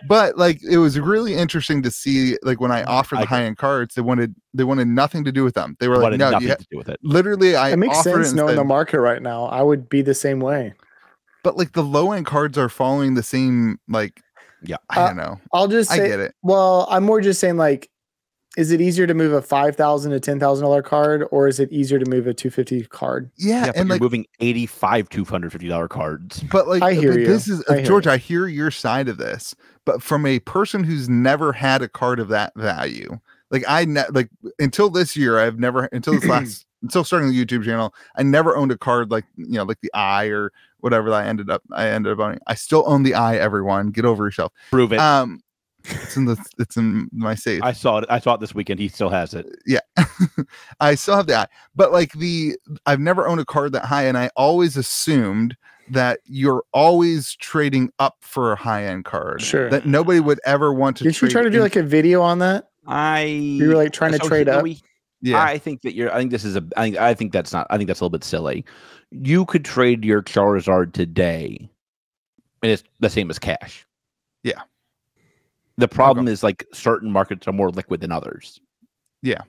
But like it was really interesting to see, like when I offered the high end cards, they wanted nothing to do with them. They were like, no, nothing to do with it. Literally, it makes sense knowing the market right now. I would be the same way. But like the low end cards are following the same, like, I don't know. I'll just say, I get it. Well, I'm more just saying, like, is it easier to move a $5,000 to $10,000 card, or is it easier to move a $250 card? Yeah, and you're moving 85 $250 cards. But like, I hear you. This is George. I hear your side of this, but from a person who's never had a card of that value, like until this year, I've never until starting the YouTube channel, I never owned a card like like the Eye or whatever that I ended up owning. I still own the Eye. Everyone, get over yourself. Prove it. It's in my safe. I saw it this weekend. He still has it. Yeah. I still have that. But like I've never owned a card that high, and I always assumed that you're always trading up for a high-end card. Sure. That nobody would ever want to. Did you try to do like a video on that? You were like trying to trade up. Yeah. I think that's a little bit silly. You could trade your Charizard today, and it's the same as cash. Yeah. The problem is like certain markets are more liquid than others. Yeah.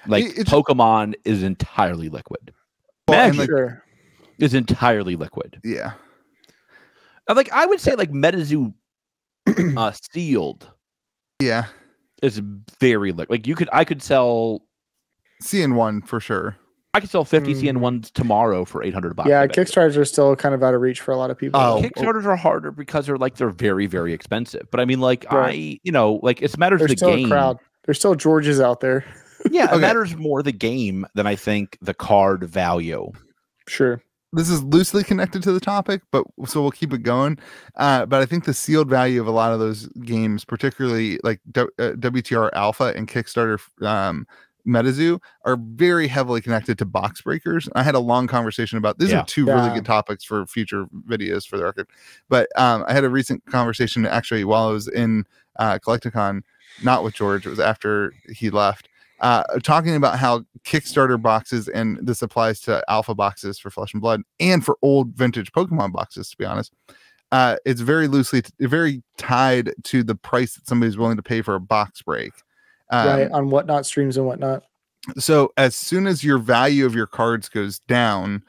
Like Pokemon is entirely liquid. Magic is entirely liquid. Yeah. Like I would say like Metazoo sealed. Yeah. Is very liquid. Like I could sell CN1 for sure. I could sell 50 CN1s tomorw for $800. Yeah, Kickstarters are still kind of out of reach for a lot of people. Kickstarters are harder because they're very, very expensive. But I mean, like it's matters of the game. There's still Georges out there. Yeah, it matters more the game than I think the card value. Sure. This is loosely connected to the topic, but so we'll keep it going. But I think the sealed value of a lot of those games, particularly like WTR Alpha and Kickstarter Metazoo, are very heavily connected to box breakers. I had a long conversation about these are two really good topics for future videos for the record. But I had a recent conversation actually while I was in Collecticon, not with George, it was after he left, talking about how Kickstarter boxes, and this applies to alpha boxes for Flesh and Blood and for old vintage Pokemon boxes, to be honest. It's very tied to the price that somebody's willing to pay for a box break. Right, on Whatnot streams and whatnot. So as soon as your value of your cards goes down,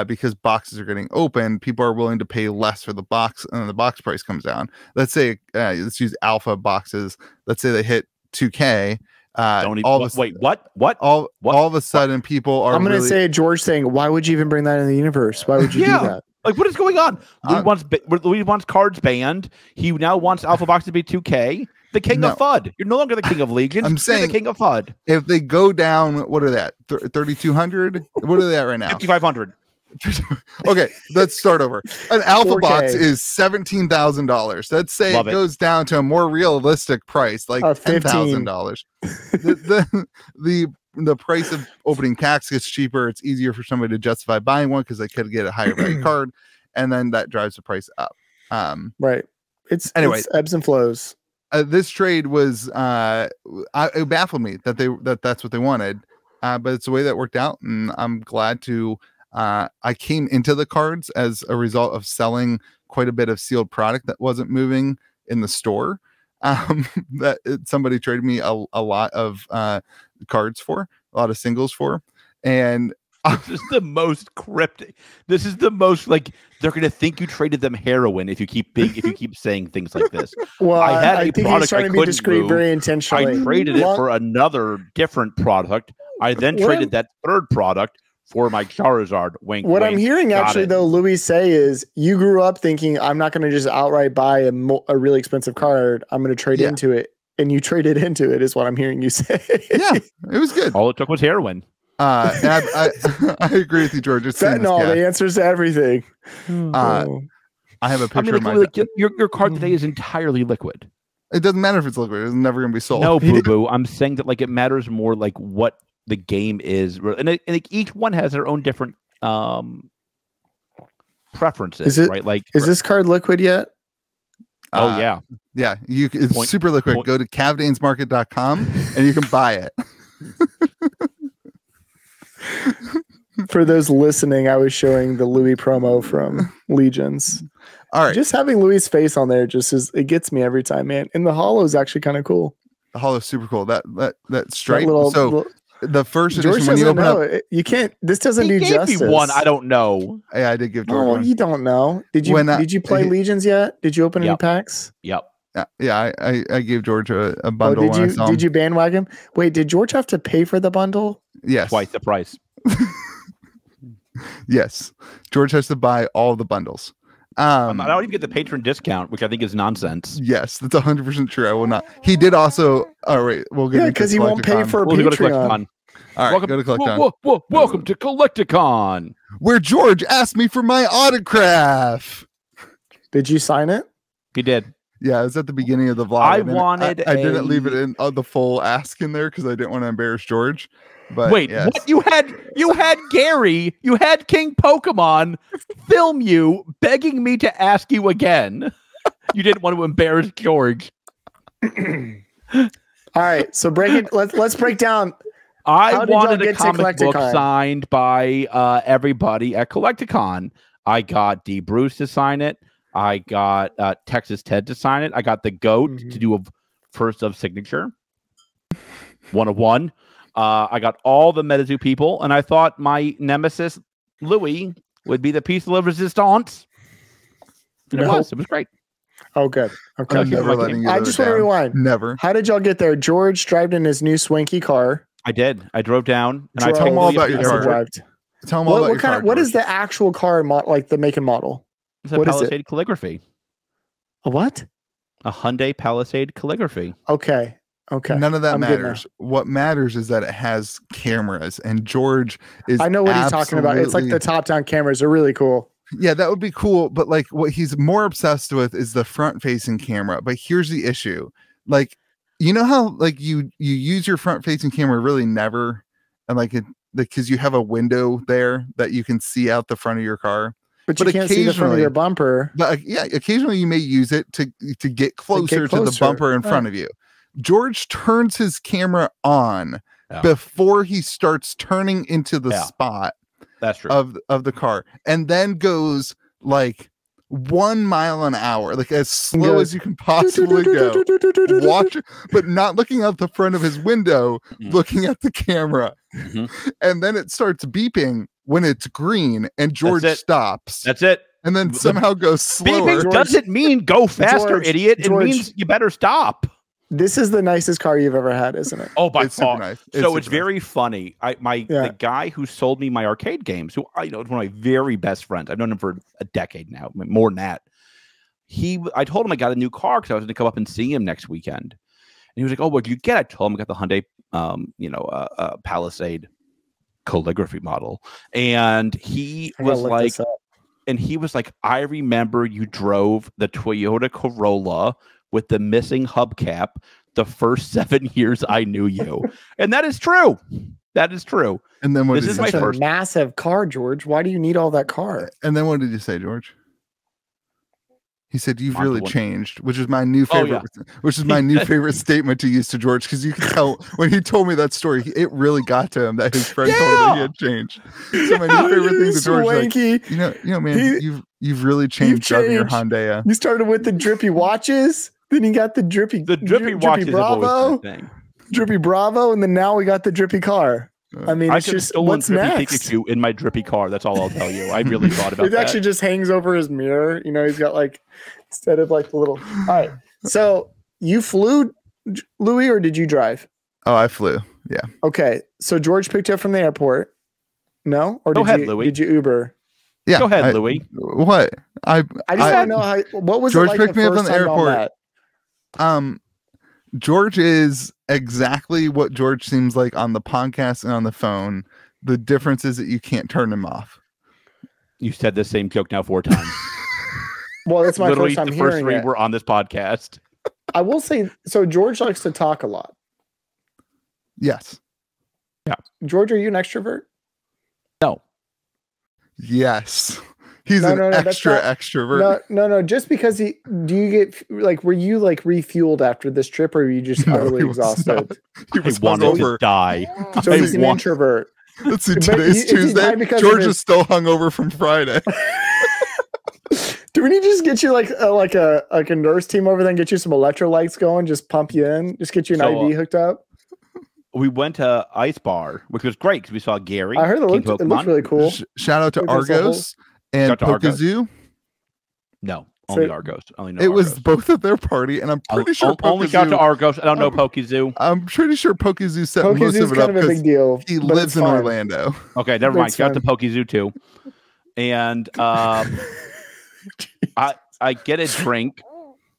because boxes are getting open, people are willing to pay less for the box, and then the box price comes down. Let's say, let's use alpha boxes. Let's say they hit 2K. What? All of a sudden, people are. I'm going to say George saying, "Why would you even bring that in the universe? Why would you do that? Like, what is going on? Louis wants cards banned. He now wants alpha box to be 2K. The king of FUD. You're no longer the king of Legions. I'm saying you're the king of FUD. If they go down, what are that? 3,200? What are they at right now? 5,500. Okay, let's start over. An alpha 4K. Box is $17,000. Let's say it goes down to a more realistic price, like $10,000. The price of opening packs gets cheaper. It's easier for somebody to justify buying one because they could get a higher value card, and then that drives the price up. Right. It's ebbs and flows. This trade was it baffled me that that's what they wanted, but it's the way that worked out, and I'm glad to. I came into the cards as a result of selling quite a bit of sealed product that wasn't moving in the store. Somebody traded me a lot of cards for, a lot of singles for, and this is the most cryptic. This is the most like they're going to think you traded them heroin if you keep saying things like this. Well, I think he's trying to be discreet very intentionally. I traded it for another different product. I then traded that third product for my Charizard. Wink. What I'm hearing actually though, Louis say is you grew up thinking I'm not going to just outright buy a really expensive card. I'm going to trade into it, and you traded into it is what I'm hearing you say. Yeah, it was good. All it took was heroin. I agree with you, George. It's fentanyl. The answers to everything. I have a picture of my. Like, your card today is entirely liquid. It doesn't matter if it's liquid. It's never going to be sold. No, boo boo. I'm saying that like it matters more like what the game is, and each one has their own different preferences. Right? Like, is this card liquid yet? Oh yeah. It's super liquid. Go to cavdainsmarket.com and you can buy it. For those listening, I was showing the Louis promo from Legions. All right. Just having Louis' face on there it gets me every time, man. And the holo is actually kind of cool. The holo is super cool. That stripe. The first edition, when you open up, you can't. This doesn't do justice. One, I don't know. Yeah, I did give George one. You don't know. Did you play Legions yet? Did you open any packs? Yep. Yeah, I gave George a bundle. Did you bandwagon? Wait, did George have to pay for the bundle? Yes, twice the price. Yes, George has to buy all the bundles. I don't even get the patron discount, which I think is nonsense. Yes, that's 100% true. I will not. He did also. All right, we'll get because he won't pay for Patreon. All right, go to Collecticon. Welcome to Collecticon, where George asked me for my autograph. Did you sign it? He did. Yeah, it was at the beginning of the vlog. I didn't leave it in the full ask in there because I didn't want to embarrass George. But wait, yes. What you had Gary, you had King Pokemon film you begging me to ask you again. You didn't want to embarrass George. All right, so break it. Let's break down. I wanted a comic book signed by everybody at Collecticon. I got D. Bruce to sign it. I got Texas Ted to sign it. I got the GOAT to do a first of signature. 101. I got all the Metazoo people, and I thought my nemesis, Louis, would be the piece of resistance. And it was great. Oh, good. Okay. I just want to rewind. Never. How did y'all get there? George drove in his new swanky car. I did. I drove down, and I told him all about your car. Tell him all about your car. What is the actual car, like the make and model? It's a Palisade calligraphy. A what? A Hyundai Palisade calligraphy. Okay. None of that matters. What matters is that it has cameras, and George is. I know what he's talking about. It's like the top-down cameras are really cool. Yeah, that would be cool. But like, what he's more obsessed with is the front-facing camera. But here's the issue: like, you know how like you use your front-facing camera really never, and like it because you have a window there that you can see out the front of your car. But you can't see the front of your bumper. But yeah, occasionally you may use it to get closer to the bumper in front of you. George turns his camera on before he starts turning into the spot. That's true. Of the car, and then goes like 1 mile an hour, like as slow as you can possibly go. Watch, but not looking out the front of his window, looking at the camera. And then it starts beeping when it's green, and George stops. That's it. And then somehow goes slower. Beeping doesn't mean go faster, idiot. It means you better stop. This is the nicest car you've ever had, isn't it? Oh, by far. Nice. So it's very funny. The guy who sold me my arcade games, who I know is one of my very best friends. I've known him for a decade now, more than that. I told him I got a new car because I was going to come up and see him next weekend. And he was like, "Oh, what did you get?" I told him I got the Hyundai, Palisade calligraphy model, and he was like, "I remember you drove the Toyota Corolla with the missing hubcap the first 7 years I knew you." And that is true. That is true. And then this is my first massive car, George. Why do you need all that car? And then what did you say, George? He said, "You've really changed," which is my new favorite. Which is my new favorite statement to use to George, because you can tell when he told me that story, it really got to him that his friend told him that he had changed. So my new favorite thing to George, like, you know, man, you've really changed driving your Hyundai. You started with the drippy watches, then you got the drippy watches Bravo, thing. Drippy Bravo, and then now we got the drippy car. I mean, it's just what's next? In my drippy car. That's all I'll tell you. I really thought about it. It actually just hangs over his mirror. You know, he's got like, instead of like the little. All right. So you flew, Louis, or did you drive? Oh, I flew. Yeah. Okay. So George picked you up from the airport. No? Or did you Uber? Yeah. Go ahead, Louis. What? I just want to know what was George it like picked me up from the airport. George is exactly what George seems like on the podcast and on the phone. The difference is that you can't turn him off. You said the same joke now 4 times. Well, it's my first time hearing it. The first 3 were on this podcast. I will say, so George likes to talk a lot. Yes. Yeah. George, are you an extrovert? No. Yes. He's an extrovert. No. Just because do you get like, were you like refueled after this trip, or were you just utterly exhausted? He wanted to die. So he's an introvert. Let's see, today's Tuesday. George is still hungover from Friday. Do we need to just get you like a nurse team over there and get you some electrolytes going? Just pump you in. Just get you an IV hooked up. We went to Ice Bar, which was great because we saw Gary. I heard it looked really cool. Shout out to Argos and Pokazoo. No, only Argos. It was both at their party, and I'm pretty sure only got to Argos. I don't know Pokazoo. I'm pretty sure Pokazoo set most of it up because big deal. He lives in Orlando. Okay, never mind. Got to Pokazoo too, and I get a drink.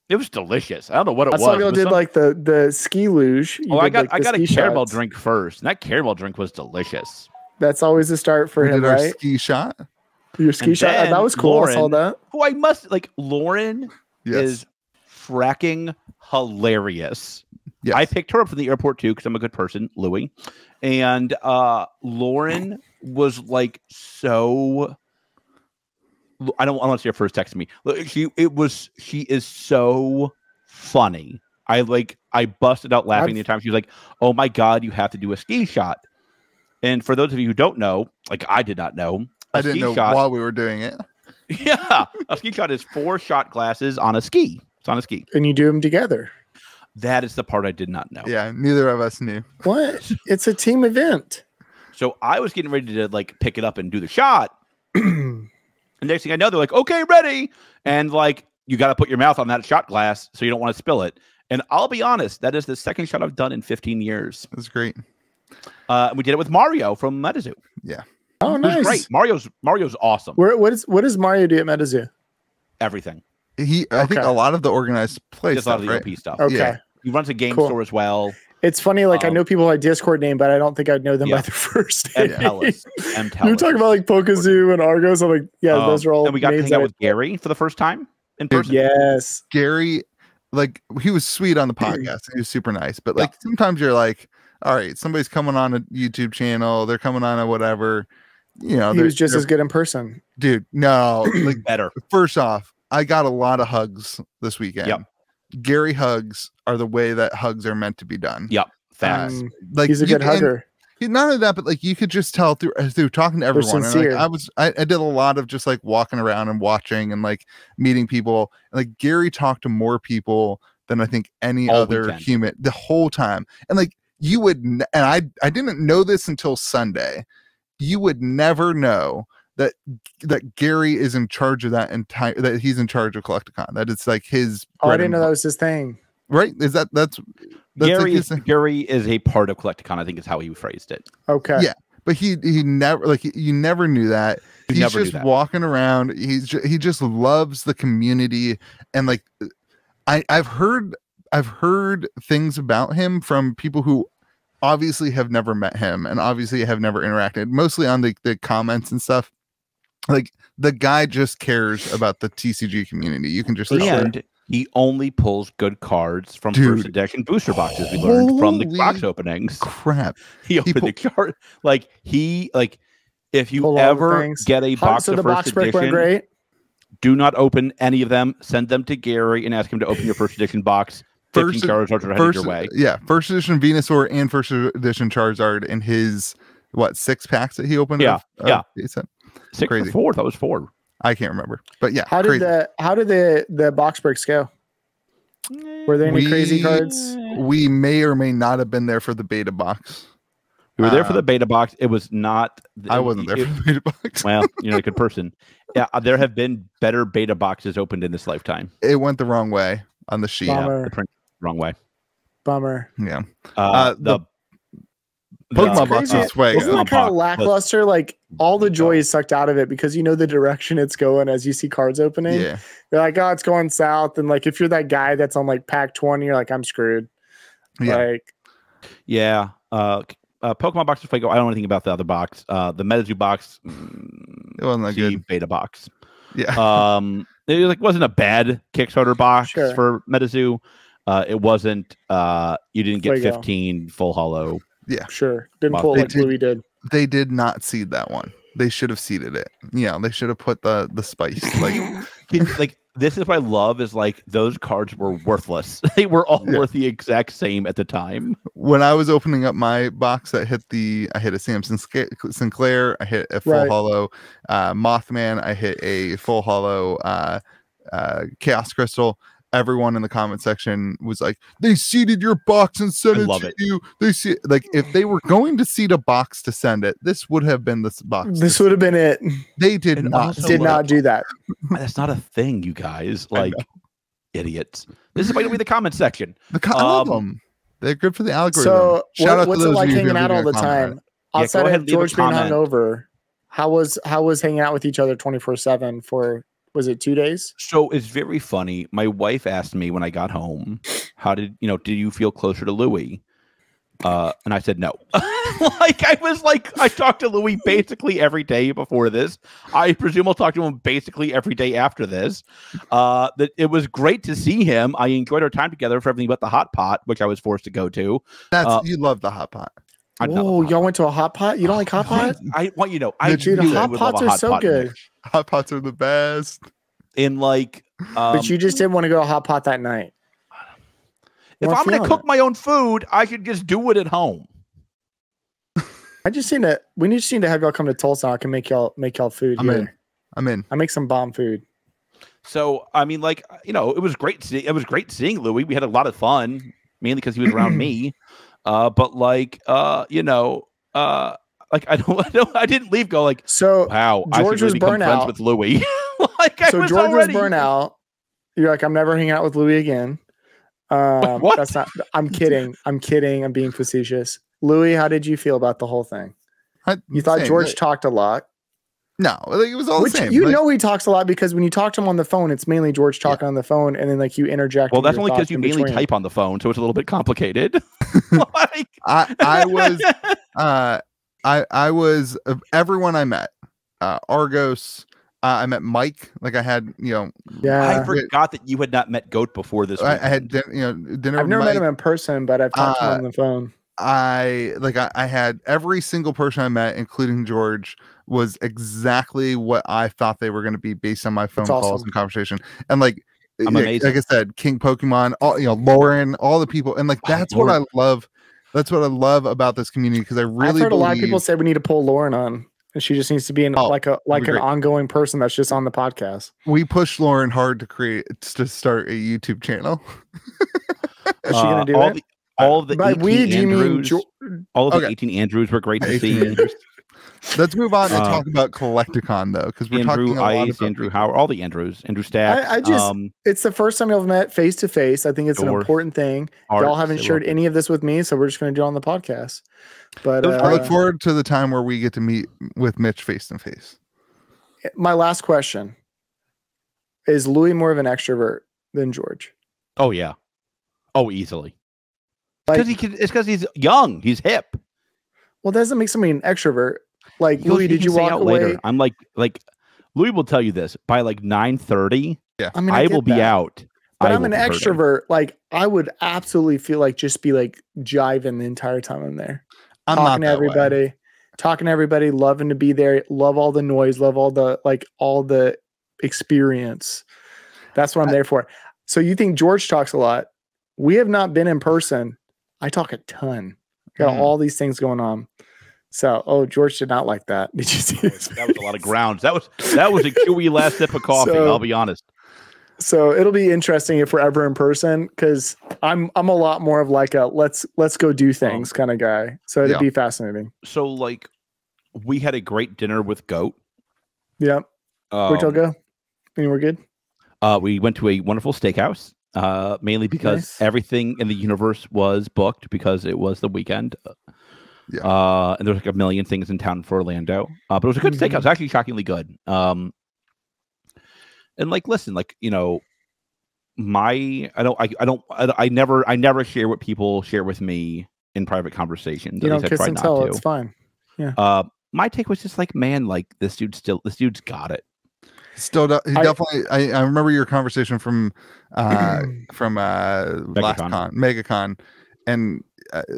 It was delicious. I don't know what it was. I saw y'all did like the ski luge. I got a caramel drink first, and that caramel drink was delicious. That's always the start for him, right? Ski shot. Your ski shot. That was cool. Lauren, I saw that. Who I must like. Lauren is fracking hilarious. Yes. I picked her up from the airport too because I'm a good person, Louis. And Lauren was like so. I don't want to see her first text me. She is so funny. I busted out laughing the time. She was like, "Oh my God, you have to do a ski shot." And for those of you who don't know, like I did not know, I didn't know while we were doing it. Yeah, a ski shot is 4 shot glasses on a ski. It's on a ski, and you do them together. That is the part I did not know. Yeah, neither of us knew. What? It's a team event. So I was getting ready to like pick it up and do the shot. And next thing I know, they're like, "Okay, ready." And like, you got to put your mouth on that shot glass so you don't want to spill it. And I'll be honest, that is the second shot I've done in 15 years. That's great. We did it with Mario from Metazoo. Yeah. Oh, nice. Great. Mario's awesome. What does Mario do at Metazoo? Everything. I think a lot of the organized play stuff, a lot of the OP stuff. Okay. Yeah. He runs a game store as well. It's funny, like I know people by Discord name, but I don't think I'd know them by their first name. You're talking about like Pokazoo and Argos. I'm like, those are all. And we got to hang out with Gary for the first time in person. Yes, Gary, like he was sweet on the podcast. He was super nice, but like sometimes you're like, all right, somebody's coming on a YouTube channel, they're coming on a whatever. You know, he was just as good in person, dude. No, like better. First off, I got a lot of hugs this weekend. Yep. Gary hugs are the way that hugs are meant to be done. Yep. Facts. Like he's a good hugger. Not only that, but like you could just tell through talking to everyone. And, like, I did a lot of just like walking around and watching and like meeting people. And, like Gary talked to more people than I think any other human the whole time. And like you would, and I didn't know this until Sunday. You would never know that Gary is in charge of that he's in charge of Collecticon. That it's like his. Oh, I didn't know that was his thing. Right? Is that's Gary? Like Gary is a part of Collecticon. I think is how he phrased it. Okay. Yeah, but he never you never knew that. He's just walking around. He just loves the community, and like I've heard things about him from people who obviously have never met him and obviously have never interacted. Mostly on the comments and stuff. Like the guy just cares about the TCG community. You can just he only pulls good cards from first edition booster boxes. We learned from the box openings. Crap. He opened the card if you ever get a box of first edition, do not open any of them. Send them to Gary and ask him to open your first edition box. 15 Charizards are headed your way. Yeah, first edition Venusaur and first edition Charizard in his 6 packs that he opened. Yeah. He said 6 or 4. That was 4. I can't remember, but yeah. How did the box breaks go? Were there any crazy cards? We may or may not have been there for the beta box. We were there for the beta box. It was not. I wasn't there for the beta box. Well, you're a good person. Yeah, there have been better beta boxes opened in this lifetime. It went the wrong way on the sheet. Bummer. Yeah, the print wrong way. Bummer. Yeah. The Pokemon box is swag. Isn't that kind of lackluster? Like all the joy is sucked out of it because you know the direction it's going as you see cards opening. Yeah. You're like, oh, it's going south. And like if you're that guy that's on like pack 20, you're like, I'm screwed. Yeah. Like, yeah. Pokemon box is Fuego. I don't know anything about the other box. The Metazoo box. It wasn't that good. Beta box. Yeah. It wasn't a bad Kickstarter box for Metazoo. It wasn't. You didn't get Fuego. 15 full hollow. Yeah, sure. Didn't pull like Louis did. They did not seed that one. They should have seeded it. Yeah, they should have put the spice. Like this is what I love is like those cards were worthless. They were all worth the exact same at the time. When I was opening up my box, I hit a Samson Sinclair. I hit a full hollow Mothman. I hit a full hollow Chaos Crystal. Everyone in the comment section was like, they seeded your box and sent it to you. They see like if they were going to seed a box to send it, this would have been this box. This would have been it. They did not do that. That's not a thing, you guys. Like idiots. This is going to be the comment section. I love them. They're good for the algorithm. So Shout out what's to it those like hanging out all the comment. time? Outside of George being hungover, how was hanging out with each other 24/7 for? Was it 2 days? So it's very funny. My wife asked me when I got home, did you feel closer to Louis? And I said no. I talked to Louis basically every day before this. I presume I'll talk to him basically every day after this. That it was great to see him. I enjoyed our time together for everything but the hot pot, which I was forced to go to. You love the hot pot. Oh, y'all went to a hot pot? You don't like hot pot? I want you to know. Hot pots are so good. Hot pots are the best. In but you just didn't want to go to a hot pot that night. If I'm going to cook my own food, I could just do it at home. We just need to have y'all come to Tulsa. I can make y'all food here. I'm in. I make some bomb food. So I mean, it was great. It was great seeing Louis. We had a lot of fun, mainly because he was around me. But I didn't leave. Go like, so wow. George was burnt out with Louis. George was burnt out. You're like, I'm never hanging out with Louis again. What? That's not. I'm kidding. I'm being facetious. Louis, how did you feel about the whole thing? You thought George talked a lot. No, it was all the same. You know he talks a lot because when you talk to him on the phone, it's mainly George talking on the phone, and then you interject. Well, that's only because you mainly type on the phone, so it's a little bit complicated. I was everyone I met. Argos. I met Mike. I had I forgot that you had not met Goat before this. I had dinner. I've never met him in person, but I've talked to him on the phone. I had every single person I met, including George, was exactly what I thought they were going to be based on my phone calls and conversation. And I'm amazing. Like I said, King Pokemon, all Lauren, all the people, and that's what I love. That's what I love about this community, because I really I've heard a lot of people say we need to pull Lauren on, and she just needs to be an ongoing person that's just on the podcast. We push Lauren hard to start a YouTube channel. Is she going to do it? All of the 18 Andrews were great to see. Let's move on and talk about Collecticon, though, because we're talking a lot about Andrew Howard, all the Andrews, Andrew Stack. I just, it's the first time y'all met face to face. I think it's an important thing. Y'all haven't shared any of this with me, so we're just going to do it on the podcast. But I look forward to the time where we get to meet with Mitch face to face. My last question is: Louis more of an extrovert than George? Oh yeah, easily. Because it's because he's young, he's hip. Well, that doesn't make somebody an extrovert. Like, Louis, did you walk away? Later. I'm like Louis will tell you this by like 9:30. Yeah, I will be out. But I'm an extrovert. Like, I would absolutely feel like just be like jiving the entire time I'm there. I'm talking to everybody, loving to be there, love all the noise, love all the experience. That's what I'm there for. So you think George talks a lot? We have not been in person. I talk a ton. Got all these things going on. So, George did not like that. Did you see this? That was a lot of grounds. That was a QE last sip of coffee. I'll be honest. So it'll be interesting if we're ever in person, because I'm a lot more of like a let's go do things kind of guy. So it'd be fascinating. So like, we had a great dinner with Goat. Yep. Where'd y'all go? Anywhere good? We went to a wonderful steakhouse. Mainly because everything in the universe was booked because it was the weekend. And there's like a million things in town for Orlando. But it was a good steakhouse, actually shockingly good. And like, listen, like, you know, I never share what people share with me in private conversations. You don't kiss and tell. It's fine. Yeah. My take was just like, man, like this dude's got it. Still, he definitely. I remember your conversation from MegaCon, and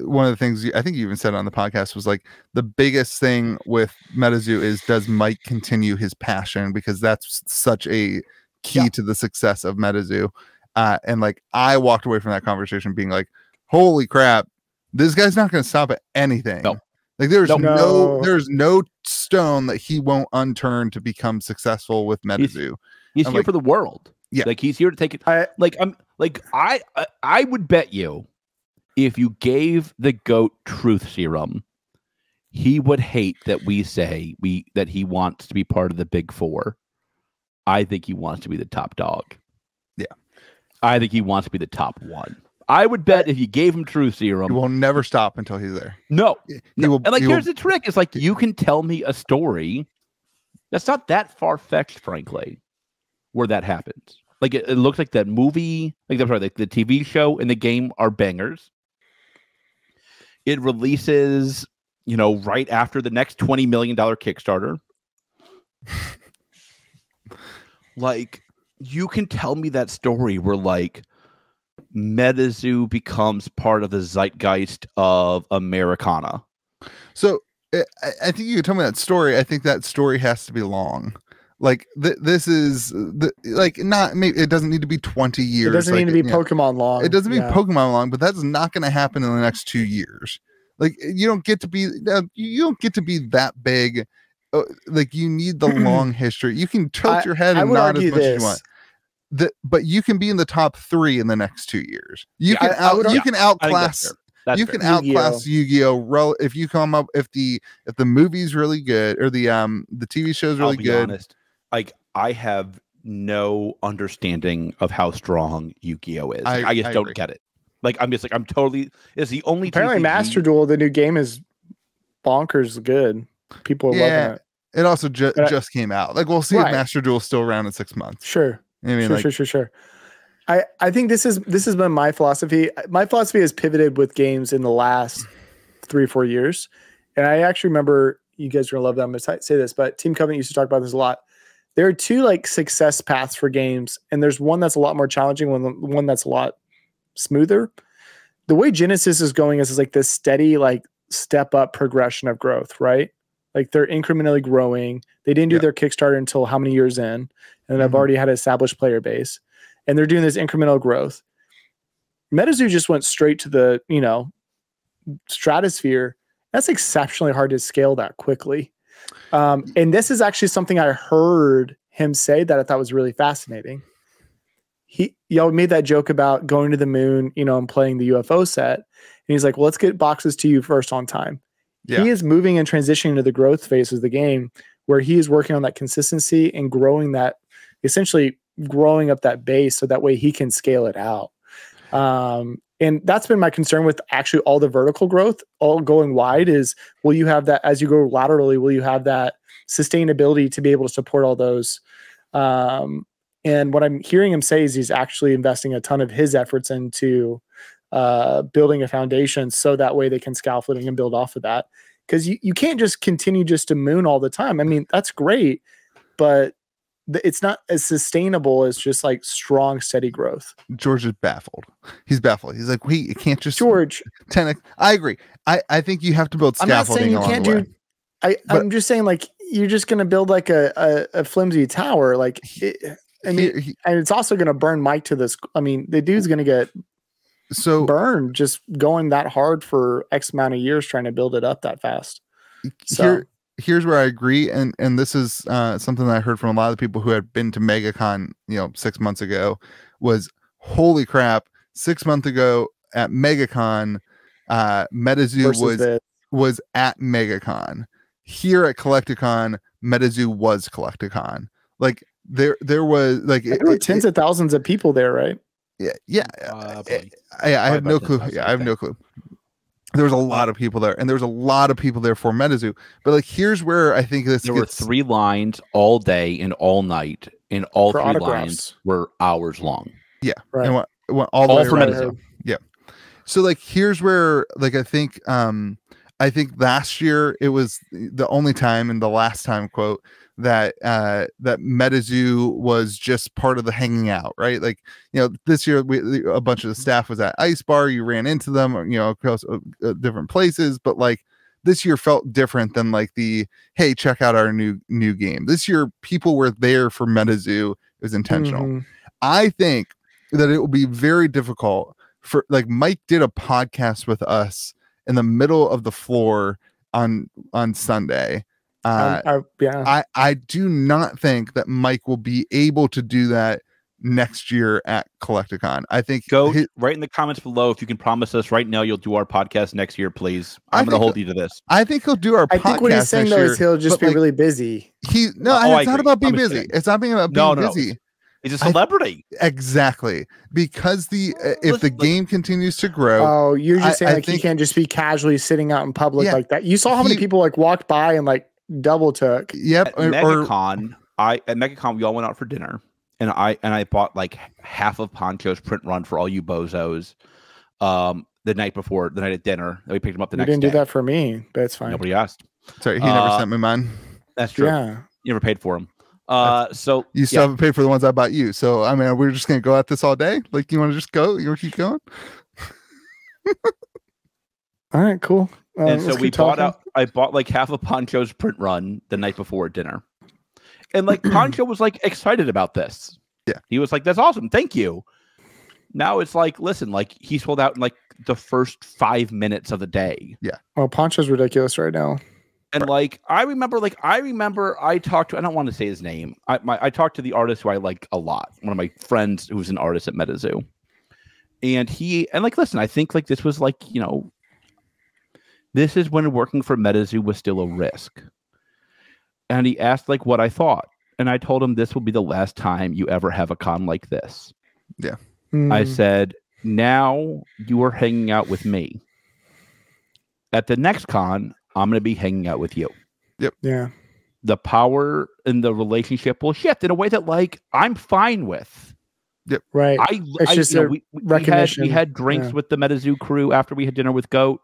one of the things I think you even said on the podcast was like the biggest thing with Metazoo is, does Mike continue his passion, because that's such a key to the success of Metazoo. And like I walked away from that conversation being like, holy crap, this guy's not going to stop at anything. No. Like there's no stone that he won't unturn to become successful with Metazoo. He's here for the world. Yeah, like he's here to take it. I would bet you, if you gave the Goat truth serum, he would hate that we say that he wants to be part of the big four. I think he wants to be the top dog. Yeah, I think he wants to be the top one. I would bet if you gave him truth serum, he will never stop until he's there. No. And like, here's the trick: it's like you can tell me a story that's not that far fetched, frankly, where that happens. Like it looks like that movie, like the TV show and the game are bangers. It releases, you know, right after the next $20 million Kickstarter. Like, you can tell me that story where like Metazoo becomes part of the zeitgeist of Americana. So I think you can tell me that story. I think that story has to be long. Like this is it doesn't need to be 20 years. It doesn't need to be Pokemon long. It doesn't need Pokemon long, but that's not going to happen in the next 2 years. Like you don't get to be that big. Like you need the long history. You can tilt your head and nod as much as you want. But you can be in the top 3 in the next 2 years. You can outclass Yu-Gi-Oh! If you come up, if the movie's really good or the TV show's really good. Honest, like I have no understanding of how strong Yu-Gi-Oh! Is. I just don't get it. Like I'm totally. It's the only. Apparently, Master Duel, the new game, is bonkers good. People are loving it. It also just came out. Like we'll see if Master Duel is still around in 6 months. Sure. I mean, sure. I think this has been my philosophy. My philosophy has pivoted with games in the last 3 or 4 years. And I actually remember, you guys are gonna love that I'm gonna say this, but Team Covenant used to talk about this a lot. There are 2 like success paths for games, and there's one that's a lot more challenging, one that's a lot smoother. The way Genesis is going is like this steady like step up progression of growth, right? Like they're incrementally growing. They didn't do their Kickstarter until how many years in, and I've already had an established player base, and they're doing this incremental growth. Metazoo just went straight to the, stratosphere, that's exceptionally hard to scale that quickly. And this is actually something I heard him say that I thought was really fascinating. Y'all made that joke about going to the moon, and playing the UFO set. And he's like, well, let's get boxes to you first on time. Yeah. He is moving and transitioning to the growth phase of the game where he is working on that consistency and essentially growing up that base so that way he can scale it out. And that's been my concern with actually all the vertical growth, all going wide is, will you have that as you go laterally, will you have that sustainability to be able to support all those? And what I'm hearing him say is he's actually investing a ton of his efforts into building a foundation so that way they can scaffolding and build off of that. Because you can't just continue just to moon all the time. I mean, that's great, but it's not as sustainable as just like strong, steady growth. George is baffled. He's baffled. He's like, wait, you can't just George. 10x. I agree. I think you have to build scaffolding. I'm not saying you can't do. I'm just saying like you're just going to build like a flimsy tower. Like, and it's also going to burn Mike to this. I mean, the dude's going to get burned just going that hard for X amount of years trying to build it up that fast. So. Here's where I agree, and this is something that I heard from a lot of the people who had been to MegaCon, 6 months ago, was holy crap. 6 months ago at MegaCon, Metazoo was at MegaCon. Here at Collecticon, Metazoo was Collecticon. Like there was like there were tens of thousands of people there, right? Yeah. I have no clue. Yeah, I have no clue. There was a lot of people there, and there was a lot of people there for Metazoo. But like, here's where I think there were 3 lines all day and all night, and all 3 lines were hours long. Yeah, right. And went all the way for Metazoo. Yeah. So like, here's where like I think last year it was the only time and the last time quote that that Metazoo was just part of the hanging out, right? Like, this year a bunch of the staff was at Ice Bar. You ran into them, across different places, but like this year felt different than like the, hey, check out our new game. This year people were there for Metazoo. It was intentional. Mm-hmm. I think that it will be very difficult for, like, Mike did a podcast with us in the middle of the floor on Sunday. I do not think that Mike will be able to do that next year at Collecticon. I think right in the comments below if you can promise us right now you'll do our podcast next year, please. I'm going to hold you to this. I think he'll do our podcast. I think what he's saying though is he'll just be really busy. It's not about being busy. It's not being about being busy. He's a celebrity. Exactly. Because if the game continues to grow. Oh, you're just saying he can't just be casually sitting out in public like that. You saw how many people like walked by and like double took. Yep. At MegaCon, we all went out for dinner, and I bought like half of Poncho's print run for all you bozos. The night at dinner, we picked him up the next day. You didn't do that for me, but it's fine. Nobody asked. Sorry, he never sent me mine. That's true. Yeah, you never paid for him. So you still haven't paid for the ones I bought you. So I mean, we're just gonna go at this all day. Like, you want to just go? You want to keep going? All right, cool. And so I bought like half of Poncho's print run the night before dinner. And like Poncho was like excited about this. Yeah. He was like, that's awesome. Thank you. Now it's like, listen, like he sold out in like the first 5 minutes of the day. Yeah. Oh, Poncho's ridiculous right now. And like, I remember I talked to, I don't want to say his name. I talked to the artist who I like a lot. One of my friends who's an artist at Metazoo. And like, listen, I think like this was like, this is when working for Metazoo was still a risk. And he asked like what I thought. And I told him this will be the last time you ever have a con like this. Yeah. I said, now you are hanging out with me. At the next con, I'm going to be hanging out with you. Yep. Yeah. The power and the relationship will shift in a way that like I'm fine with. Yep. Right. It's just we had drinks with the Metazoo crew after we had dinner with Goat.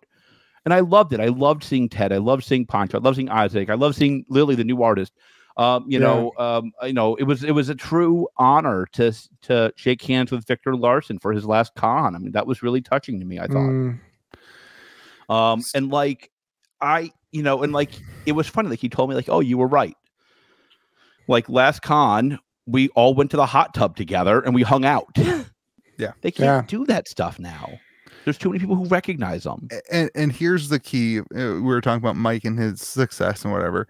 And I loved it. I loved seeing Ted. I loved seeing Poncho. I loved seeing Isaac. I loved seeing Lily, the new artist. It was a true honor to shake hands with Victor Larson for his last con. I mean, that was really touching to me, I thought. And like it was funny. Like he told me like, oh, you were right. Like last con, we all went to the hot tub together and we hung out. Yeah. They can't do that stuff now. There's too many people who recognize them. And here's the key. We were talking about Mike and his success and whatever.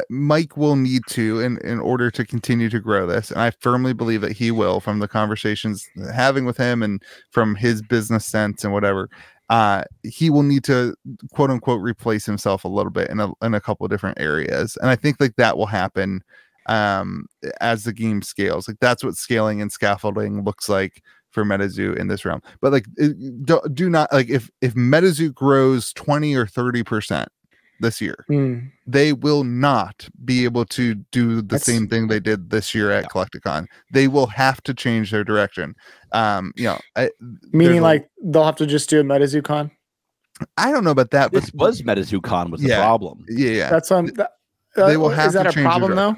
Mike will need to, in order to continue to grow this, and I firmly believe that he will, from the conversations having with him and from his business sense and whatever. He will need to quote unquote replace himself a little bit in a couple of different areas, and I think like that will happen as the game scales. Like that's what scaling and scaffolding looks like for Metazoo in this realm. But like do not, like, if Metazoo grows 20 or 30% this year, they will not be able to do the same thing they did this year at Collecticon. They will have to change their direction. Meaning like they'll have to just do a Metazoo con. I don't know about that, but this was Metazoo con was the problem. Yeah. That's on they will have is that to a problem though?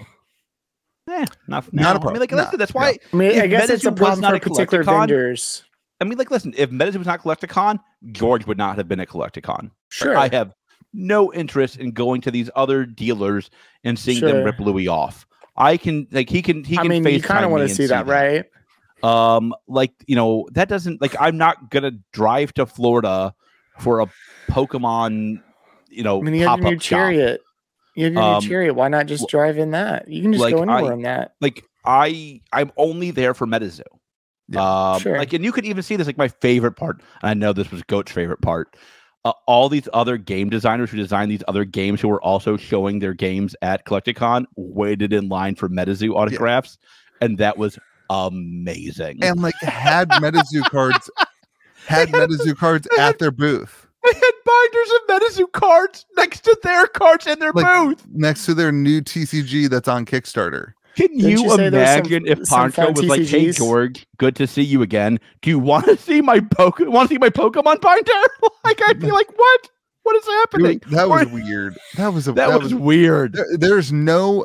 Not a problem. I mean, like, listen, that's why. I mean, I guess it's a problem for particular vendors. I mean, like, listen, if Metazoo was not Collecticon, George would not have been at Collecticon. Sure. I have no interest in going to these other dealers and seeing them rip Louis off. I can, like, he can. I mean, you kind of want to see that, right? Like, you know, that doesn't, like, I'm not gonna drive to Florida for a Pokemon, you know, I mean, you have your new Chariot. You have your new Chariot. Why not just drive in that? You can just go anywhere in that. Like, I'm only there for Metazoo. Sure. Like, and you could even see this, like, my favorite part, and I know this was Goat's favorite part. All these other game designers who designed these other games who were also showing their games at Collecticon waited in line for Metazoo autographs, and that was amazing. And like had Metazoo cards at their booth. They had binders of Metazoo cards next to their cards in their booth, next to their new TCG that's on Kickstarter. Can you imagine if Poncho was like, "Hey George, good to see you again. Do you want to see my Pokemon binder?" Like, I'd be like, "What? What is happening?" Dude, that was weird. That was weird. There's no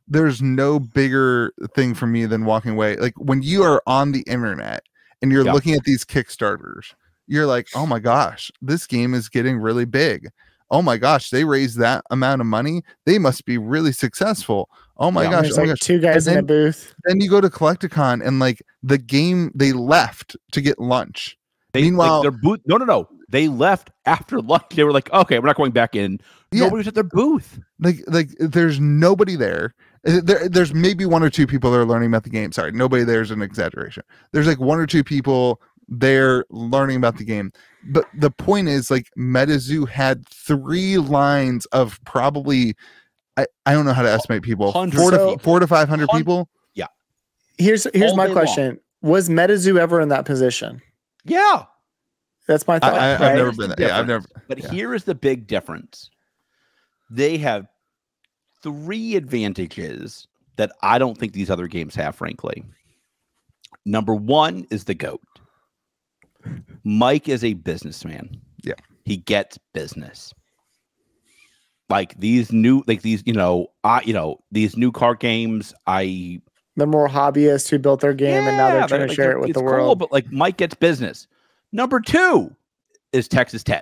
there's no bigger thing for me than walking away. Like when you are on the internet and you're looking at these Kickstarters, you're like, "Oh my gosh, this game is getting really big. Oh my gosh, they raised that amount of money. They must be really successful. Oh my gosh, there's like two guys in a booth." Then you go to Collecticon and like the game, they left to get lunch. Meanwhile, like, their booth. No. They left after lunch. They were like, "Okay, we're not going back in." Nobody was at their booth. Like there's nobody there. There's maybe one or two people that are learning about the game. Sorry, nobody there is an exaggeration. There's like one or two people there learning about the game. But the point is, like, Metazoo had 3 lines of probably, I don't know how to estimate people, 400 to 500 people. Yeah. Here's my question. Was Metazoo ever in that position? Yeah. That's my thought. I've never been there. Yeah, I've never. But here is the big difference. They have 3 advantages that I don't think these other games have, frankly. Number 1 is the GOAT. Mike is a businessman. Yeah. He gets business. Like these new, these new card games, the more hobbyists who built their game and now they're trying to share it with the world. Cool, but like Mike gets business. Number 2 is Texas Ted.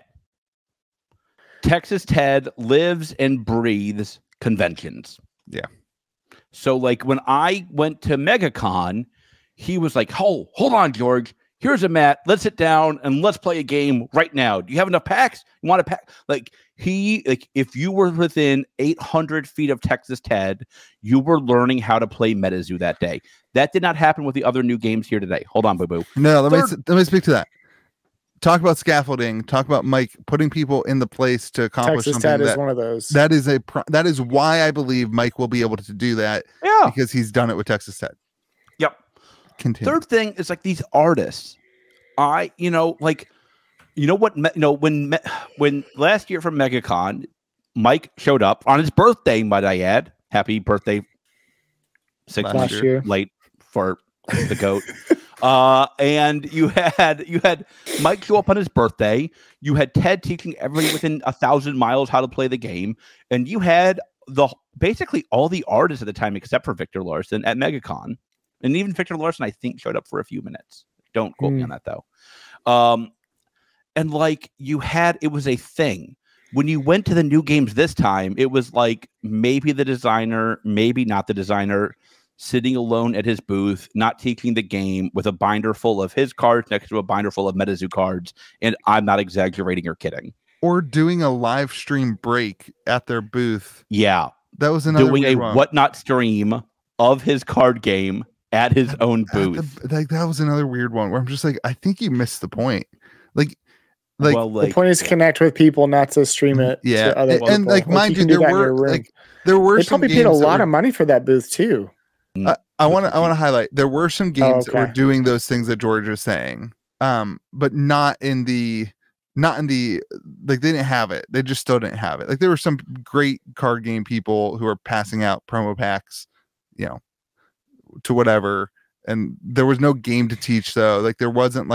Texas Ted lives and breathes conventions. Yeah. So like when I went to MegaCon, he was like, hold on, George. Here's a mat. Let's sit down and let's play a game right now. Do you have enough packs? You want a pack? Like if you were within 800 feet of Texas Ted, you were learning how to play Metazoo that day. That did not happen with the other new games here today. Hold on, boo-boo. No, let me speak to that. Talk about scaffolding. Talk about Mike putting people in the place to accomplish Texas something. Ted is one of those. That is why I believe Mike will be able to do that. Yeah, because he's done it with Texas Ted. Yep. Continue. Third thing is like these artists. When last year from MegaCon, Mike showed up on his birthday, might I add. Happy birthday, 6 months late for the GOAT. And you had Mike show up on his birthday. You had Ted teaching everybody within 1,000 miles how to play the game, and you had basically all the artists at the time except for Victor Larson at MegaCon. And even Victor Larson, I think, showed up for a few minutes. Don't quote me on that, though. And like it was a thing. When you went to the new games this time, it was like maybe the designer, maybe not the designer. sitting alone at his booth, not teaching the game, with a binder full of his cards next to a binder full of Metazoo cards. And I'm not exaggerating or kidding. Or doing a live stream break at their booth. Yeah. That was another doing a one. whatnot stream of his card game at his own booth. That was another weird one where I'm just like, I think you missed the point. Like the point is to connect with people, not to stream it. Yeah. To other and like mind you, there were they probably paid a lot of money for that booth too. I want to highlight there were some games that were doing those things that George was saying, but not in the like they didn't have it. They just still didn't have it. Like there were some great card game people who were passing out promo packs, to whatever, and there was no game to teach though. Like there wasn't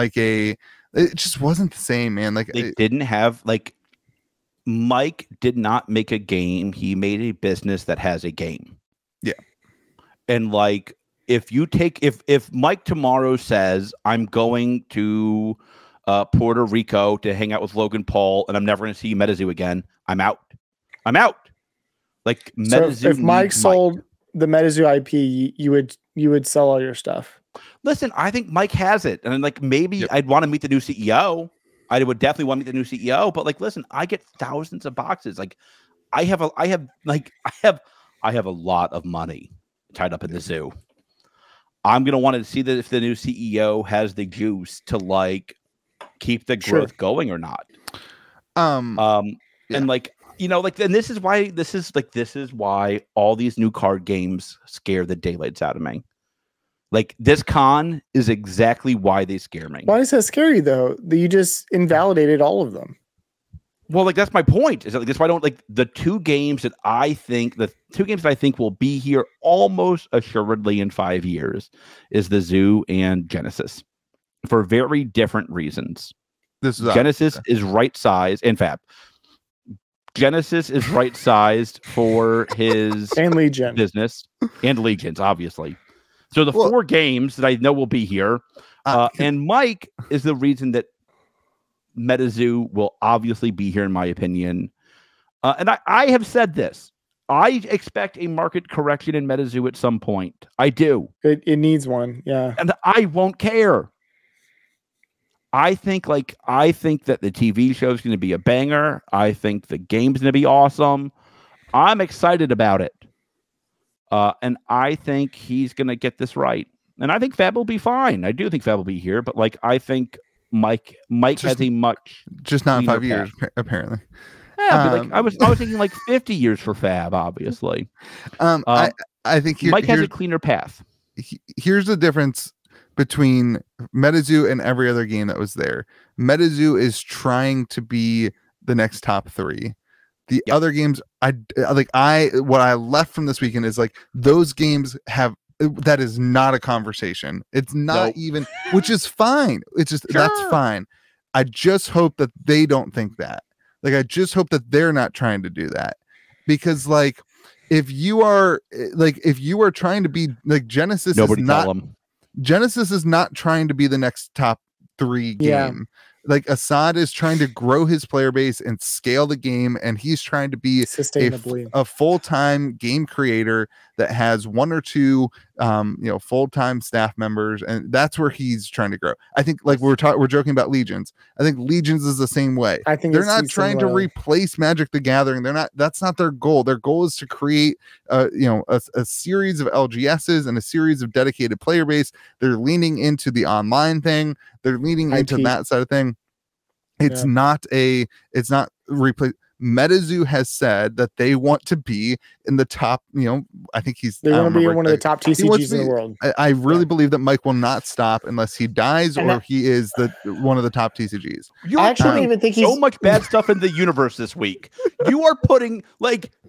it just wasn't the same, man. Like they didn't have Mike did not make a game. He made a business that has a game. Yeah. And if Mike tomorrow says, I'm going to Puerto Rico to hang out with Logan Paul and I'm never going to see Metazoo again, I'm out. Like Metazoo. So if Mike sold the Metazoo IP, you would sell all your stuff. Listen, I think Mike has it. And maybe I'd want to meet the new CEO. I would definitely want to meet the new CEO, but listen, I get thousands of boxes. I have a lot of money tied up in the zoo. I'm going to want to see that if the new CEO has the juice to keep the growth going or not. And this is why all these new card games scare the daylights out of me. This con is exactly why they scare me. Why is that scary though? That you just invalidated all of them. Well, that's my point. Is that's why I don't the two games that I think will be here almost assuredly in 5 years is the Zoo and Genesis, for very different reasons. Genesis is right sized, and Fab. Genesis is right sized for his and Legion business and Legions, obviously. So the 4 games that I know will be here, and Mike is the reason that Metazoo will obviously be here, in my opinion. And I have said this. I expect a market correction in Metazoo at some point. I do. It needs one, yeah. And I won't care. I think that the TV show is going to be a banger. I think the game's going to be awesome. I'm excited about it. And I think he's going to get this right. And I think Fab will be fine. I do think Fab will be here, but I think Mike has a much just not 5 years apparently. Yeah, but I was thinking 50 years for Fab, obviously. I think Mike has a cleaner path. Here's the difference between Metazoo and every other game that was there. Metazoo is trying to be the next top 3. The other games, what I left from this weekend is those games have. That is not a conversation. It's not even, which is fine. It's just that's fine. I just hope that they don't think that. I just hope that they're not trying to do that, because if you are trying to be Genesis, Genesis is not trying to be the next top 3 game. Assad is trying to grow his player base and scale the game, and he's trying to be a full-time game creator that has 1 or 2 full-time staff members, and that's where he's trying to grow. I think we're joking about Legions. I think Legions is the same way. I think they're not trying to replace Magic the Gathering. That's not their goal. Their goal is to create a series of LGSs and a series of dedicated player base. They're leaning into the online thing. They're leaning into that side of thing. It's not replace. Metazoo has said that they want to be in the top, I think they want to be one of the top TCGs in the world. I really believe that Mike will not stop unless he dies or he is one of the top TCGs. I actually don't even think he's so much bad stuff in the universe this week. You are putting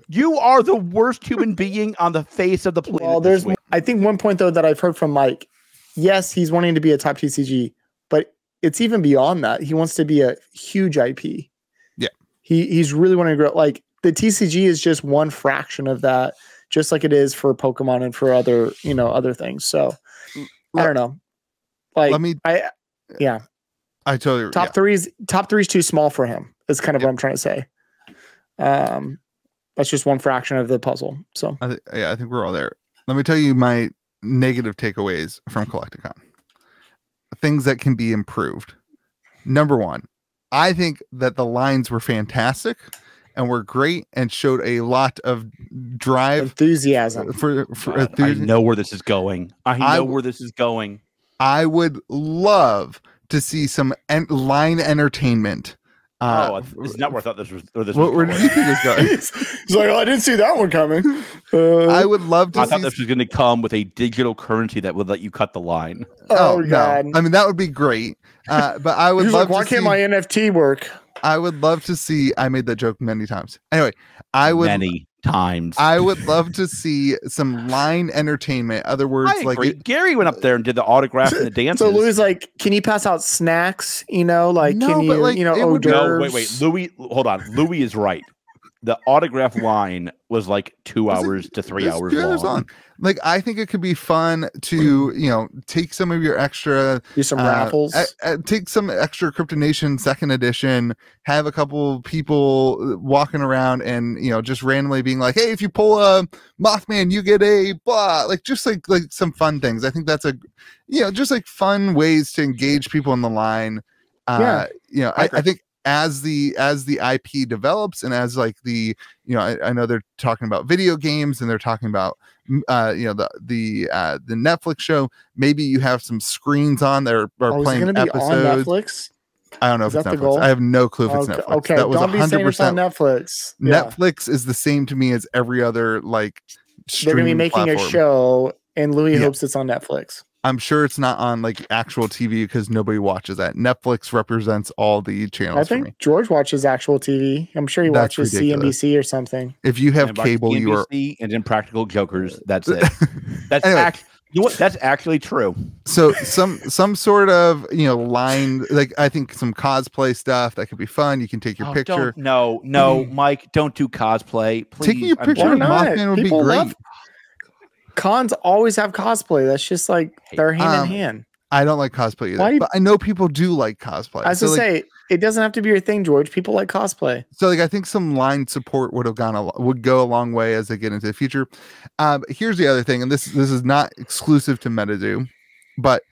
you are the worst human being on the face of the planet. Well, there's I think one point though that I've heard from Mike. Yes, he's wanting to be a top TCG, but it's even beyond that. He wants to be a huge IP. Yeah. He's really wanting to grow. The TCG is just one fraction of that, just like it is for Pokemon and for other, other things. So I don't know. I totally agree. Top three is too small for him. Is kind of what I'm trying to say. That's just one fraction of the puzzle. So I think we're all there. Let me tell you my negative takeaways from Collecticon. Things that can be improved. Number one, I think that the lines were fantastic and were great and showed a lot of enthusiasm. I know where this is going. I know where this is going. I would love to see some line entertainment. It's not where I thought this was. Where did you think it was going? He's like, I didn't see that one coming. I would love to. I thought this was going to come with a digital currency that would let you cut the line. Oh God! No. I mean, that would be great. But I would love. Why can't my NFT work? I would love to see. I made that joke many times. Anyway, many times. I would love to see some line entertainment. Other words, Gary went up there and did the autograph and the dances. So Louis like, can you pass out snacks? No, can you, hors d'oeuvres? No, wait. Louis, hold on. Louis is right. The autograph line was like 2 hours to 3 hours long. Like, I think it could be fun to, take some of your extra, do some raffles, take some extra Crypto Nation second edition, have a couple people walking around and, just randomly being like, hey, if you pull a Mothman, you get a blah, like some fun things. I think that's just like fun ways to engage people in the line. I think as the IP develops and as like I know they're talking about video games and they're talking about the Netflix show. Maybe you have some screens on that are playing episodes. On Netflix? I don't know if it's Netflix. I have no clue if it's Netflix. Okay, that was 100% on Netflix. Yeah. Netflix is the same to me as every other like. They're going to be making platform. A show, and Louis hopes it's on Netflix. I'm sure it's not on like actual TV because nobody watches that. Netflix represents all the channels. I think George watches actual TV. I'm sure he watches CNBC or something. If you have cable, you are and Impractical Jokers. That's it. That's anyway. You know what? That's actually true. So some sort of line, like I think some cosplay stuff that could be fun. You can take your picture. No, Mike, don't do cosplay. Please. Taking your picture of Mothman would be great. Cons always have cosplay. That's just like they're hand in hand. I don't like cosplay either, but I know people do like cosplay. I was gonna say it doesn't have to be your thing, George. People like cosplay. So like I think some line support would go a long way as they get into the future. Here's the other thing, and this is not exclusive to Metazoo, but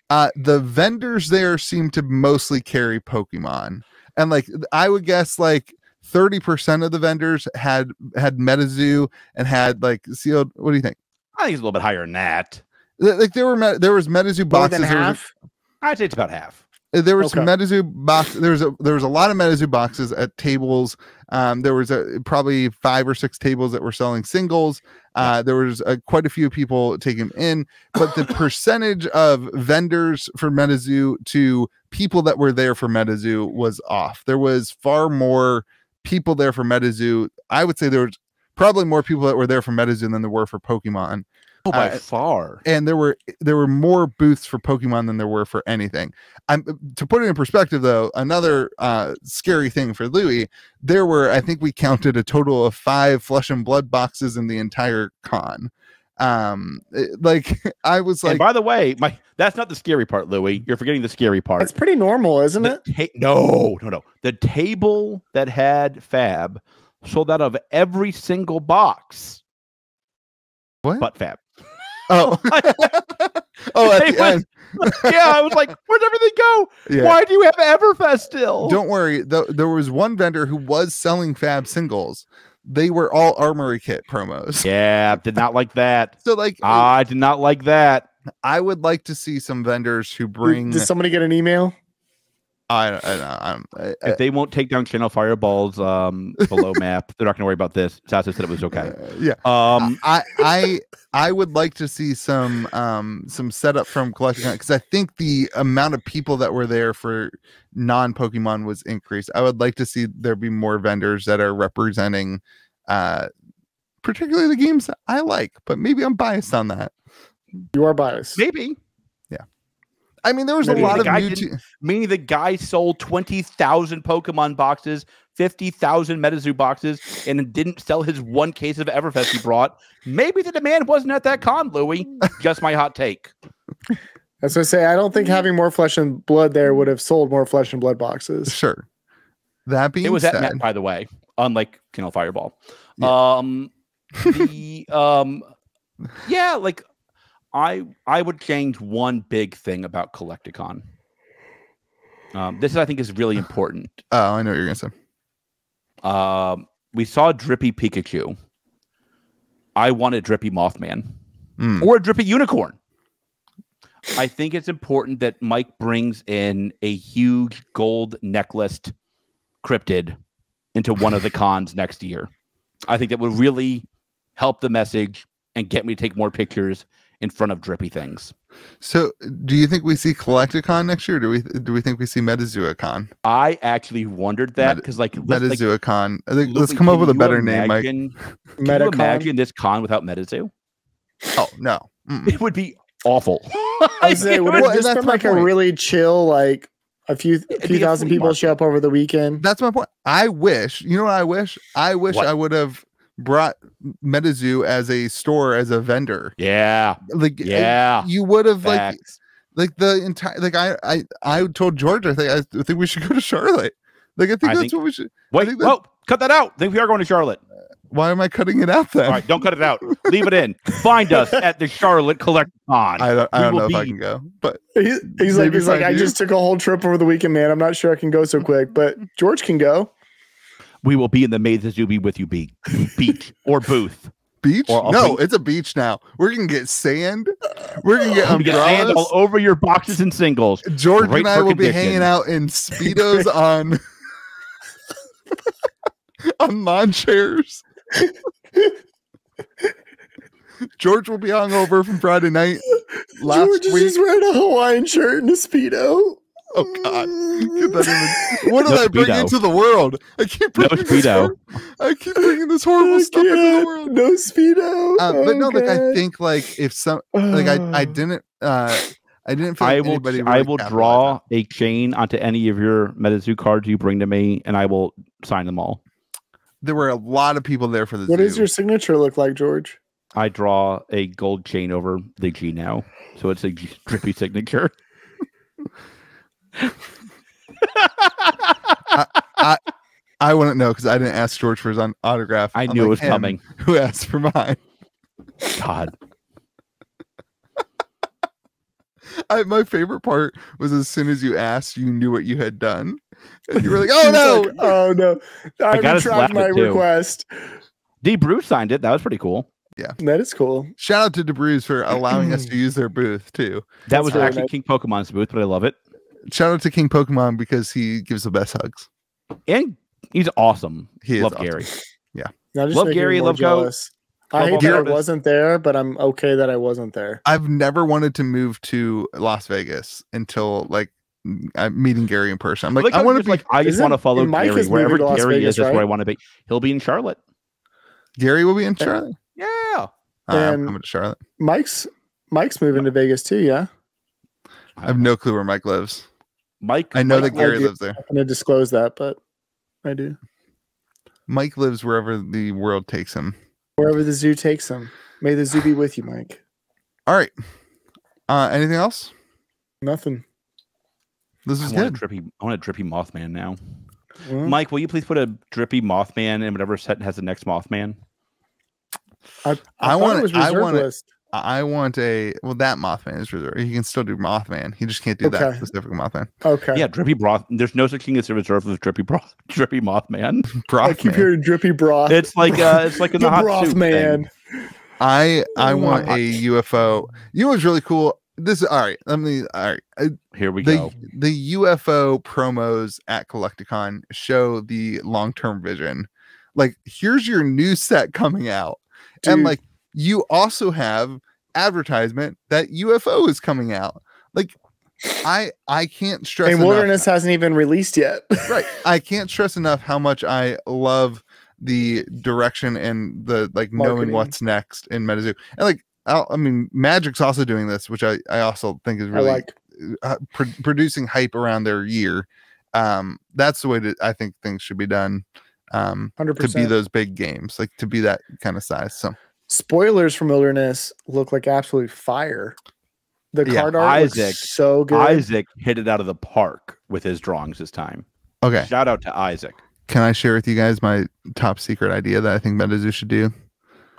the vendors there seem to mostly carry Pokemon, and like I would guess like 30% of the vendors had Metazoo and had like sealed. What do you think? I think it's a little bit higher than that. Like there was Metazoo boxes. More than half? I'd say it's about half. There was some Metazoo box. There was a lot of Metazoo boxes at tables. There was probably 5 or 6 tables that were selling singles. There was quite a few people taking them in, but the percentage of vendors for Metazoo to people that were there for Metazoo was off. There was far more people there for Metazoo. I would say there was probably more people that were there for Metazoo than there were for Pokemon. Oh, by far. And there were more booths for Pokemon than there were for anything. To put it in perspective, though, another scary thing for Louis, there were, I think we counted a total of 5 Flesh and Blood boxes in the entire con. I was like, and by the way, that's not the scary part, Louis. You're forgetting the scary part. It's pretty normal, isn't it? No. The table that had Fab sold out of every single box. What? But Fab. Oh. At the end. Yeah, I was like, where'd everything go? Yeah. Why do you have Everfest still? Don't worry. There was one vendor who was selling Fab singles. They were all Armory Kit promos. Yeah, did not like that. So like, I did not like that. I would like to see some vendors who bring. Did somebody get an email? If they won't take down Channel Fireball's below map, they're not going to worry about this. Sasa said it was okay. I would like to see some setup from Collecting because I think the amount of people that were there for non-Pokemon was increased. I would like to see there be more vendors that are representing particularly the games that I like, but maybe I'm biased on that. You are biased. Maybe. I mean, there was a lot of meaning the guy sold 20,000 Pokemon boxes, 50,000 Metazoo boxes, and didn't sell his one case of Everfest he brought. Maybe the demand wasn't at that con, Louis. Just my hot take. As I say, I don't think having more Flesh and Blood there would have sold more Flesh and Blood boxes. Sure. That being said, it was at Met, by the way, unlike Channel Fireball. Yeah. I would change one big thing about Collecticon. This I think is really important. Oh, I know what you're gonna say. We saw Drippy Pikachu. I want a Drippy Mothman or a Drippy Unicorn. I think it's important that Mike brings in a huge gold necklaced cryptid into one of the cons next year. I think that would really help the message and get me to take more pictures in front of drippy things. So, do you think we see Collecticon next year? Or do we think we see MetaZooCon? I actually wondered that because, like, MetaZooCon. I think let's come up with a better name, Mike. Can you imagine this con without MetaZoo? Oh no, it would be awful. I was saying, would it just been like a really chill, like a few thousand people show up over the weekend? That's my point. I wish. You know what I wish? I wish I would have brought Metazoo as a store, as a vendor. Yeah. You would have like the entire, like I told George, I think we should go to Charlotte. Like I think that's what we should. Wait, cut that out. I think we are going to Charlotte. Why am I cutting it out then? All right, don't cut it out. Leave it in. Find us at the Charlotte Collecticon. I don't know if I can go, but he's like, I just took a whole trip over the weekend, man. I'm not sure I can go so quick, but George can go. We will be in the Metazoo with you beach or booth. Beach? No, it's a beach now. We're gonna get sand. We're gonna get umbrellas. Sand all over your boxes and singles. George and I will be hanging out in Speedos on on lawn chairs. George will be hungover from Friday night. George is just wearing a Hawaiian shirt and a Speedo. Oh God! What did I bring into the world? I keep bringing this horrible stuff into the world. No Speedo. But no, like I think like if some like I didn't feel like anybody. I will draw a chain onto any of your Metazoo cards you bring to me, and I will sign them all. There were a lot of people there for the. What does your signature look like, George? I draw a gold chain over the G now, so it's a drippy signature. I wouldn't know because I didn't ask George for his autograph. I knew it was coming. Who asked for mine? God. My favorite part was as soon as you asked, you knew what you had done. And you were like, "Oh no, like, oh no!" I retract my request. D. Bruce signed it. That was pretty cool. Yeah, that is cool. Shout out to DeBruce for allowing us to use their booth too. That was actually King Pokemon's booth, but I love it. Shout out to King Pokemon because he gives the best hugs. And he's awesome. He love is awesome. Gary. Yeah. Love Gary, love jealous. I hate that I wasn't there, but I'm okay that I wasn't there. I've never wanted to move to Las Vegas until like I'm meeting Gary in person. I'm like, I want to be like, I just want to follow Gary wherever Gary is. That's where I want to be. He'll be in Charlotte. Gary will be in Charlotte. Yeah. I'm coming to Charlotte. Mike's moving to Vegas too. Yeah. I have no clue where Mike lives. I know that Gary lives there. I'm going to disclose that, but I do. Mike lives wherever the world takes him. Wherever the zoo takes him. May the zoo be with you, Mike. All right. Anything else? Nothing. This is good. I want a drippy Mothman now. Well, Mike, will you please put a drippy Mothman in whatever set has the next Mothman? I want that Mothman is reserved. He can still do Mothman. He just can't do that specific Mothman. Okay. Yeah, drippy broth. There's no such thing as a reserve of drippy Mothman. Broth I keep hearing drippy broth. It's like in the hot broth soup man. Thing. I want a UFO. You know what's really cool? This is all right. Here we go. The UFO promos at Collecticon show the long-term vision. Like, here's your new set coming out. Dude. And like you also have advertisement that UFO is coming out. Like I can't stress and enough. Wilderness hasn't even released yet. Right. I can't stress enough how much I love the direction and the like knowing what's next in Metazoo. And like I mean Magic's also doing this, which I also think is really producing hype around their year. That's the way that I think things should be done. 100%. To be those big games, like to be that kind of size. So spoilers from Wilderness look like absolute fire. The card art looks so good. Isaac hit it out of the park with his drawings this time. Okay. Shout out to Isaac. Can I share with you guys my top secret idea that I think Metazoo should do?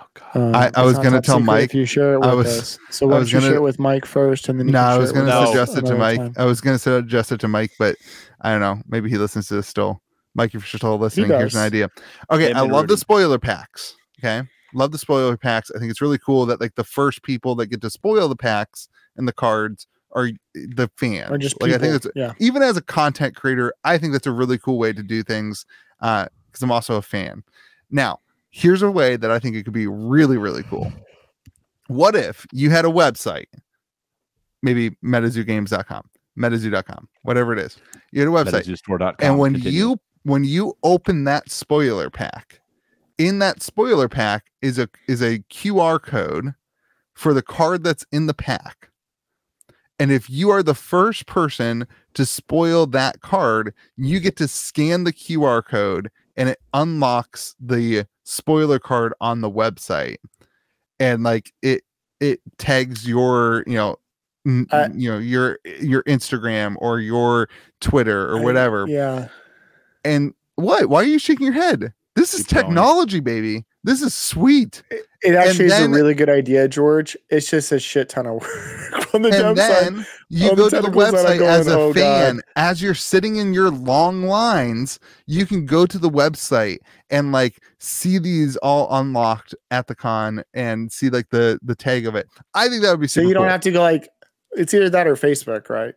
Oh I was going to tell Mike if you share it with us. So why don't you share it with Mike first, and then I was going to suggest it to Mike. I was going to suggest it to Mike, but I don't know. Maybe he listens to this still. Mike, if you're still listening, here's an idea. Okay, I love the spoiler packs. Okay, love the spoiler packs. I think it's really cool that like the first people that get to spoil the packs and the cards are the fans. Or just like people. I think it's even as a content creator, I think that's a really cool way to do things because I'm also a fan. Now, here's a way that I think it could be really, really cool. What if you had a website, maybe metazoogames.com, metazoo.com, whatever it is. You had a website. MetaZooStore.com. And when you open that spoiler pack, in that spoiler pack is a QR code for the card that's in the pack. And if you are the first person to spoil that card, you get to scan the QR code and it unlocks the spoiler card on the website. And like it tags your, your Instagram or your Twitter or whatever. Yeah. And what? Why are you shaking your head? This is technology, baby. This is sweet. It actually is a really good idea, George. It's just a shit ton of work on the and then side. You go to the website as a fan. God. As you're sitting in your long lines, you can go to the website and like see these all unlocked at the con and see like the tag of it. I think that would be super so you don't cool. have to go like it's either that or Facebook, right?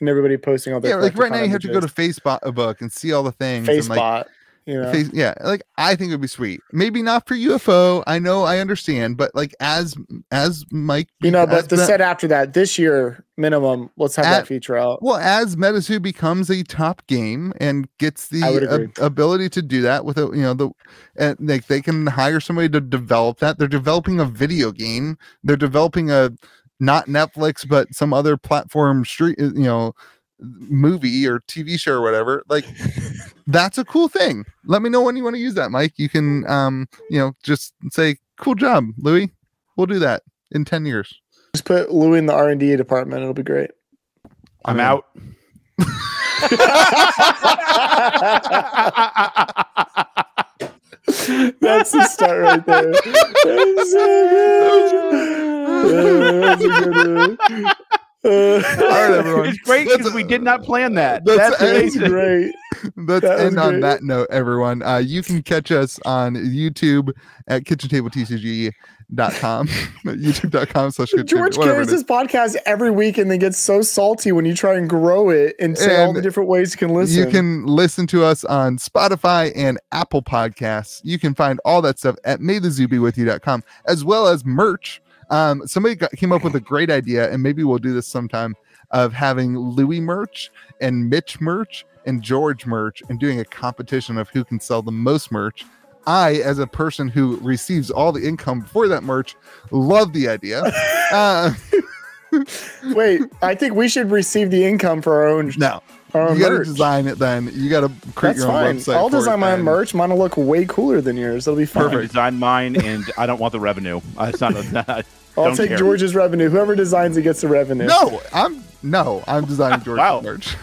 And everybody posting all their like right now you have to go to Facebook and see all the things. Facebook. Like I think it would be sweet. Maybe not for UFO. I know, I understand, but like as Mike, but the set after that this year minimum, let's have that feature out. Well, as Metazoo becomes a top game and gets the ability to do that with they can hire somebody to develop that. They're developing a video game. They're developing a not Netflix, but some other platform movie or TV show or whatever. Like that's a cool thing. Let me know when you want to use that, Mike. You can just say cool job, Louis. We'll do that in 10 years. Just put Louis in the R&D department. It'll be great. I'm out. That's the start right there. That's so good. All right, everyone. It's great because we did not plan that. That's great. Let's end on that note, everyone. You can catch us on YouTube at KitchenTableTCG.com, youtube.com/KitchenTable. George carries his podcast every week and then gets so salty when you try and grow it and say all the different ways you can listen. You can listen to us on Spotify and Apple Podcasts. You can find all that stuff at maythezoobiewithyou.com, as well as merch. Somebody came up with a great idea, and maybe we'll do this sometime, of having Louis merch and Mitch merch and George merch and doing a competition of who can sell the most merch. I, as a person who receives all the income for that merch, love the idea. Wait, I think we should receive the income for our own. No. You got to design it then. You got to create your own website. I'll design my own merch. Mine will look way cooler than yours. It'll be fun. Perfect. Design mine, and I don't want the revenue. It's not I'll take George's revenue. Whoever designs it gets the revenue. I'm designing George's merch.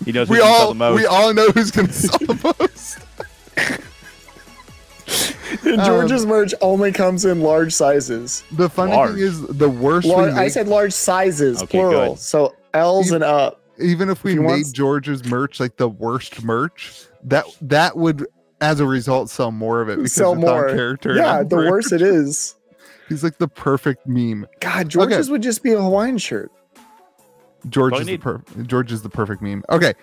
He knows who's going to sell the most. We all know who's going to sell the most. George's merch only comes in large sizes. The funny thing is, the worst. I said large sizes, plural. Good. So L's and up. Even if we made George's merch like the worst merch, that would, as a result, sell more of it because sell it's more on character. Yeah, the worse it is. He's like the perfect meme. God, George's would just be a Hawaiian shirt. George is the perfect meme. Okay,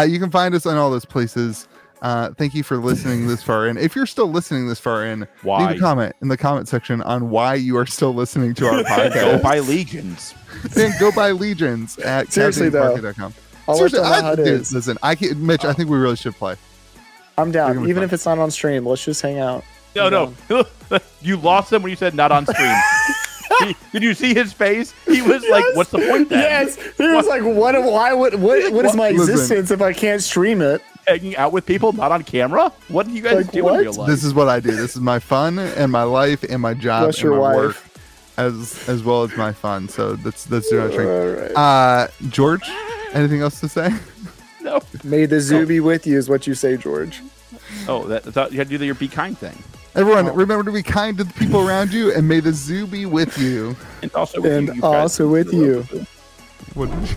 you can find us on all those places. Thank you for listening this far in. If you're still listening this far in, leave a comment in the comment section on why you are still listening to our podcast. Go buy Legions. Then go buy Legions at seriously.com. Listen, Mitch, I think we really should play. I'm down. Even if it's not on stream, let's just hang out. No. You lost him when you said not on stream. Did you see his face? He was like, "What's the point then?" Yes, he was like, "What is my existence if I can't stream it?" Hanging out with people not on camera? What do you guys do in real life? This is what I do. This is my fun and my life and my job and my work, as well as my fun. So that's right. George, anything else to say? No. May the zoo be with you is what you say, George. Oh, I thought you had to do your be kind thing. Everyone, remember to be kind to the people around you, and may the zoo be with you. And also with you. Also with you. What did you...